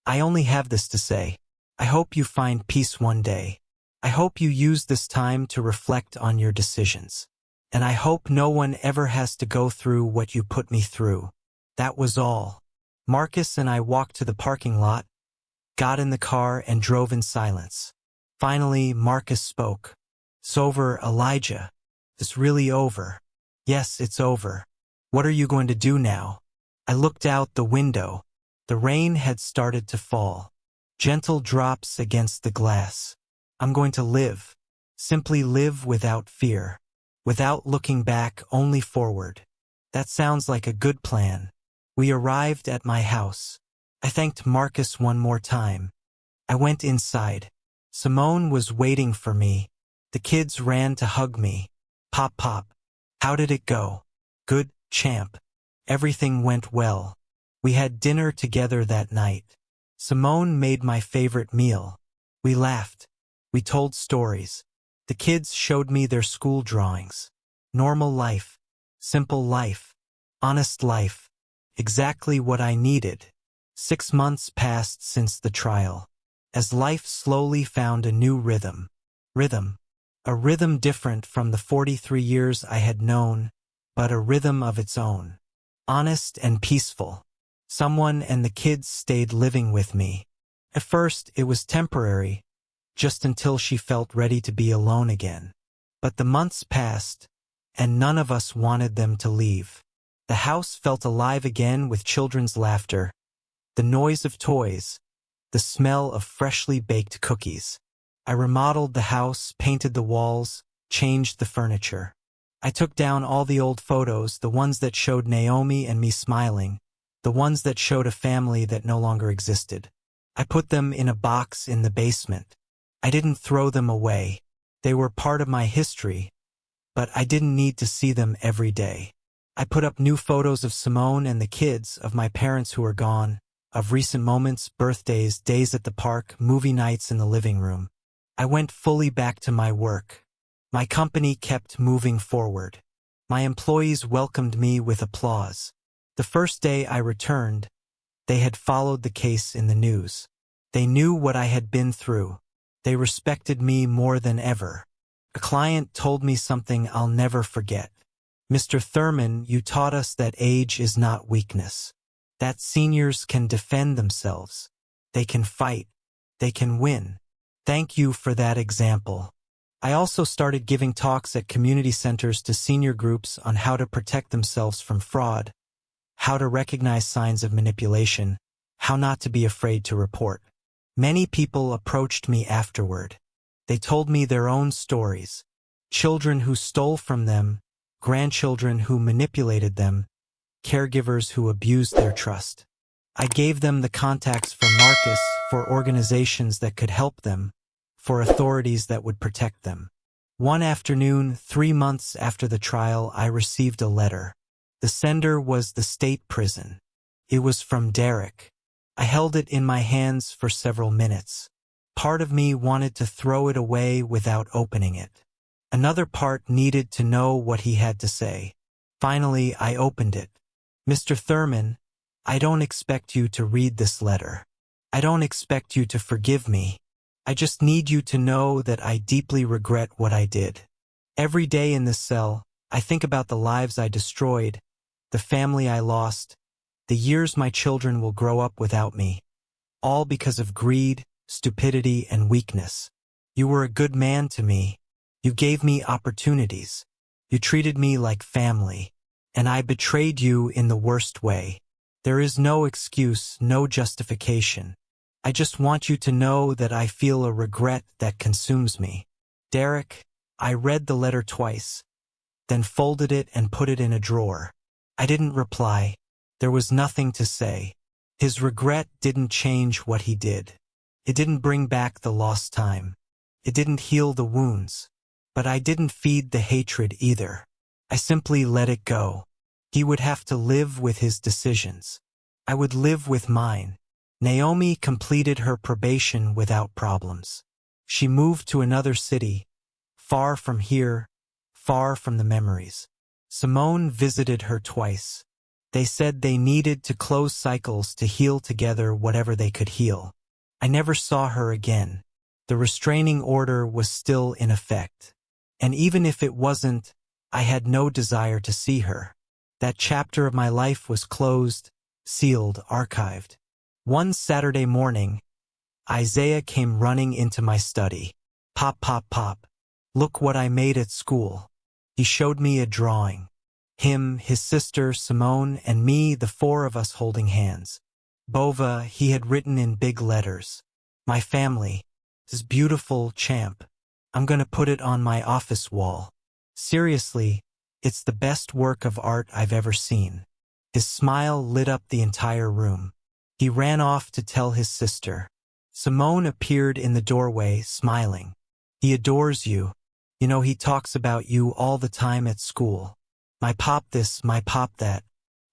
I only have this to say. I hope you find peace one day. I hope you use this time to reflect on your decisions. And I hope no one ever has to go through what you put me through. That was all. Marcus and I walked to the parking lot, got in the car, and drove in silence. Finally, Marcus spoke. It's over, Elijah. It's really over. Yes, it's over. What are you going to do now? I looked out the window. The rain had started to fall. Gentle drops against the glass. I'm going to live. Simply live without fear. Without looking back, only forward. That sounds like a good plan. We arrived at my house. I thanked Marcus one more time. I went inside. Simone was waiting for me. The kids ran to hug me. Pop, pop. How did it go? Good, champ. Everything went well. We had dinner together that night. Simone made my favorite meal. We laughed. We told stories. The kids showed me their school drawings. Normal life. Simple life. Honest life. Exactly what I needed. 6 months passed since the trial. As life slowly found a new rhythm. A rhythm different from the 43 years I had known, but a rhythm of its own. Honest and peaceful. Someone and the kids stayed living with me. At first, it was temporary, just until she felt ready to be alone again. But the months passed, and none of us wanted them to leave. The house felt alive again with children's laughter, the noise of toys, the smell of freshly baked cookies. I remodeled the house, painted the walls, changed the furniture. I took down all the old photos, the ones that showed Naomi and me smiling, the ones that showed a family that no longer existed. I put them in a box in the basement. I didn't throw them away. They were part of my history, but I didn't need to see them every day. I put up new photos of Simone and the kids, of my parents who are gone, of recent moments, birthdays, days at the park, movie nights in the living room. I went fully back to my work. My company kept moving forward. My employees welcomed me with applause. The first day I returned, they had followed the case in the news. They knew what I had been through. They respected me more than ever. A client told me something I'll never forget. Mr. Thurman, you taught us that age is not weakness. That seniors can defend themselves. They can fight. They can win. Thank you for that example. I also started giving talks at community centers to senior groups on how to protect themselves from fraud, how to recognize signs of manipulation, how not to be afraid to report. Many people approached me afterward. They told me their own stories. Children who stole from them, grandchildren who manipulated them, caregivers who abused their trust. I gave them the contacts for Marcus, for organizations that could help them, for authorities that would protect them. One afternoon, 3 months after the trial, I received a letter. The sender was the state prison. It was from Derek. I held it in my hands for several minutes. Part of me wanted to throw it away without opening it. Another part needed to know what he had to say. Finally, I opened it. Mr. Thurman, I don't expect you to read this letter. I don't expect you to forgive me. I just need you to know that I deeply regret what I did. Every day in this cell, I think about the lives I destroyed, the family I lost, the years my children will grow up without me, all because of greed, stupidity, and weakness. You were a good man to me. You gave me opportunities. You treated me like family. And I betrayed you in the worst way. There is no excuse, no justification. I just want you to know that I feel a regret that consumes me. Derek, I read the letter twice, then folded it and put it in a drawer. I didn't reply. There was nothing to say. His regret didn't change what he did. It didn't bring back the lost time. It didn't heal the wounds. But I didn't feed the hatred either. I simply let it go. He would have to live with his decisions. I would live with mine. Naomi completed her probation without problems. She moved to another city, far from here, far from the memories. Simone visited her twice. They said they needed to close cycles to heal together whatever they could heal. I never saw her again. The restraining order was still in effect. And even if it wasn't, I had no desire to see her. That chapter of my life was closed, sealed, archived. One Saturday morning, Isaiah came running into my study. Pop, pop, pop. Look what I made at school. He showed me a drawing. Him, his sister, Simone, and me, the 4 of us holding hands. Bova, he had written in big letters. My family. This beautiful champ. I'm gonna put it on my office wall. Seriously, it's the best work of art I've ever seen. His smile lit up the entire room. He ran off to tell his sister. Simone appeared in the doorway, smiling. He adores you. You know, he talks about you all the time at school. My pop this, my pop that.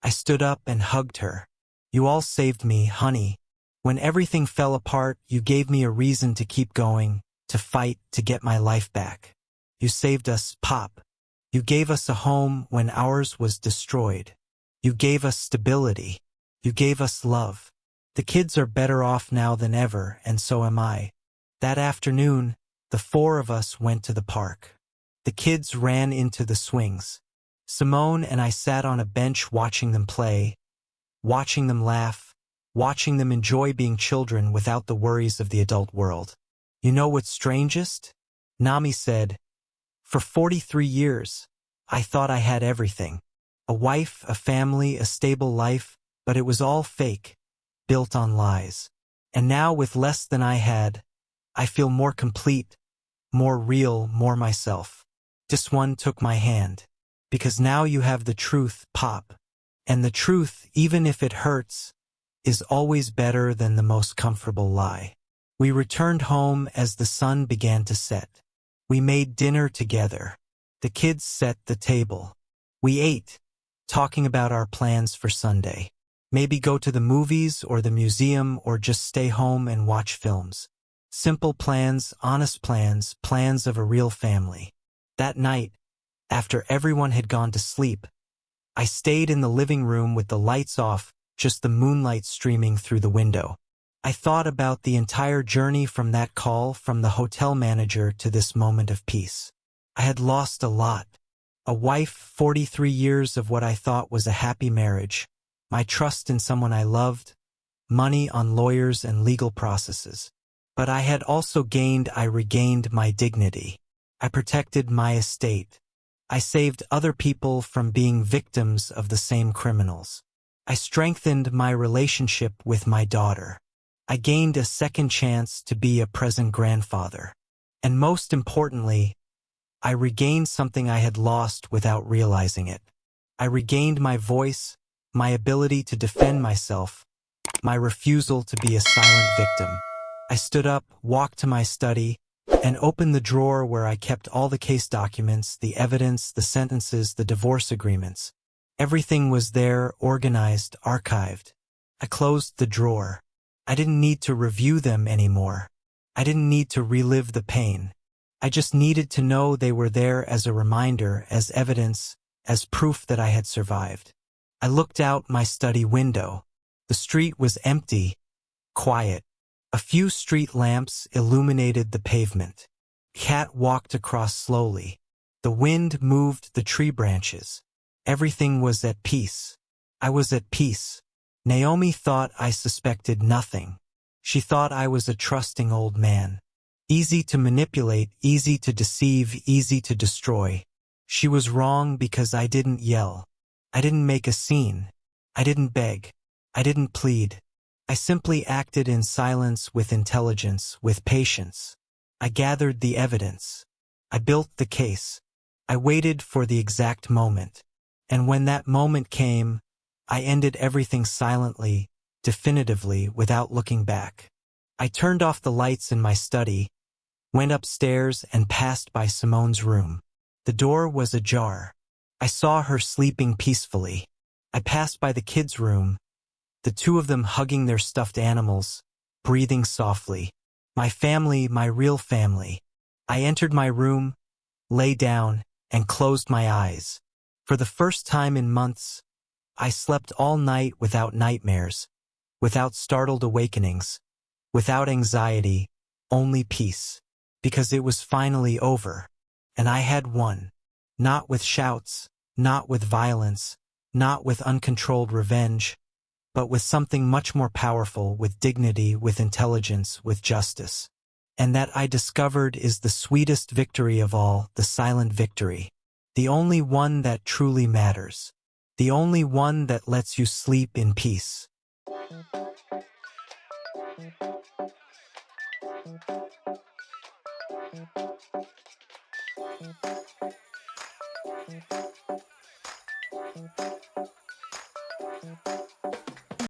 I stood up and hugged her. You all saved me, honey. When everything fell apart, you gave me a reason to keep going, to fight, to get my life back. You saved us, Pop. You gave us a home when ours was destroyed. You gave us stability. You gave us love. The kids are better off now than ever, and so am I. That afternoon, the 4 of us went to the park. The kids ran into the swings. Simone and I sat on a bench watching them play, watching them laugh, watching them enjoy being children without the worries of the adult world. You know what's strangest? Nami said, for 43 years, I thought I had everything. A wife, a family, a stable life, but it was all fake, built on lies. And now with less than I had, I feel more complete, more real, more myself. Just one took my hand. Because now you have the truth, Pop. And the truth, even if it hurts, is always better than the most comfortable lie. We returned home as the sun began to set. We made dinner together. The kids set the table. We ate, talking about our plans for Sunday. Maybe go to the movies or the museum or just stay home and watch films. Simple plans, honest plans, plans of a real family. That night, after everyone had gone to sleep, I stayed in the living room with the lights off, just the moonlight streaming through the window. I thought about the entire journey from that call from the hotel manager to this moment of peace. I had lost a lot. A wife, 43 years of what I thought was a happy marriage, my trust in someone I loved, money on lawyers and legal processes. But I had also regained my dignity. I protected my estate. I saved other people from being victims of the same criminals. I strengthened my relationship with my daughter. I gained a second chance to be a present grandfather. And most importantly, I regained something I had lost without realizing it. I regained my voice, my ability to defend myself, my refusal to be a silent victim. I stood up, walked to my study, and opened the drawer where I kept all the case documents, the evidence, the sentences, the divorce agreements. Everything was there, organized, archived. I closed the drawer. I didn't need to review them anymore. I didn't need to relive the pain. I just needed to know they were there as a reminder, as evidence, as proof that I had survived. I looked out my study window. The street was empty, quiet. A few street lamps illuminated the pavement. Cat walked across slowly. The wind moved the tree branches. Everything was at peace. I was at peace. Naomi thought I suspected nothing. She thought I was a trusting old man. Easy to manipulate, easy to deceive, easy to destroy. She was wrong because I didn't yell. I didn't make a scene. I didn't beg. I didn't plead. I simply acted in silence, with intelligence, with patience. I gathered the evidence. I built the case. I waited for the exact moment. And when that moment came, I ended everything silently, definitively, without looking back. I turned off the lights in my study, went upstairs, and passed by Simone's room. The door was ajar. I saw her sleeping peacefully. I passed by the kids' room, the two of them hugging their stuffed animals, breathing softly. My family, my real family. I entered my room, lay down, and closed my eyes. For the first time in months, I slept all night without nightmares, without startled awakenings, without anxiety, only peace. Because it was finally over. And I had won. Not with shouts, not with violence, not with uncontrolled revenge, but with something much more powerful, with dignity, with intelligence, with justice. And that, I discovered, is the sweetest victory of all, the silent victory. The only one that truly matters. The only one that lets you sleep in peace.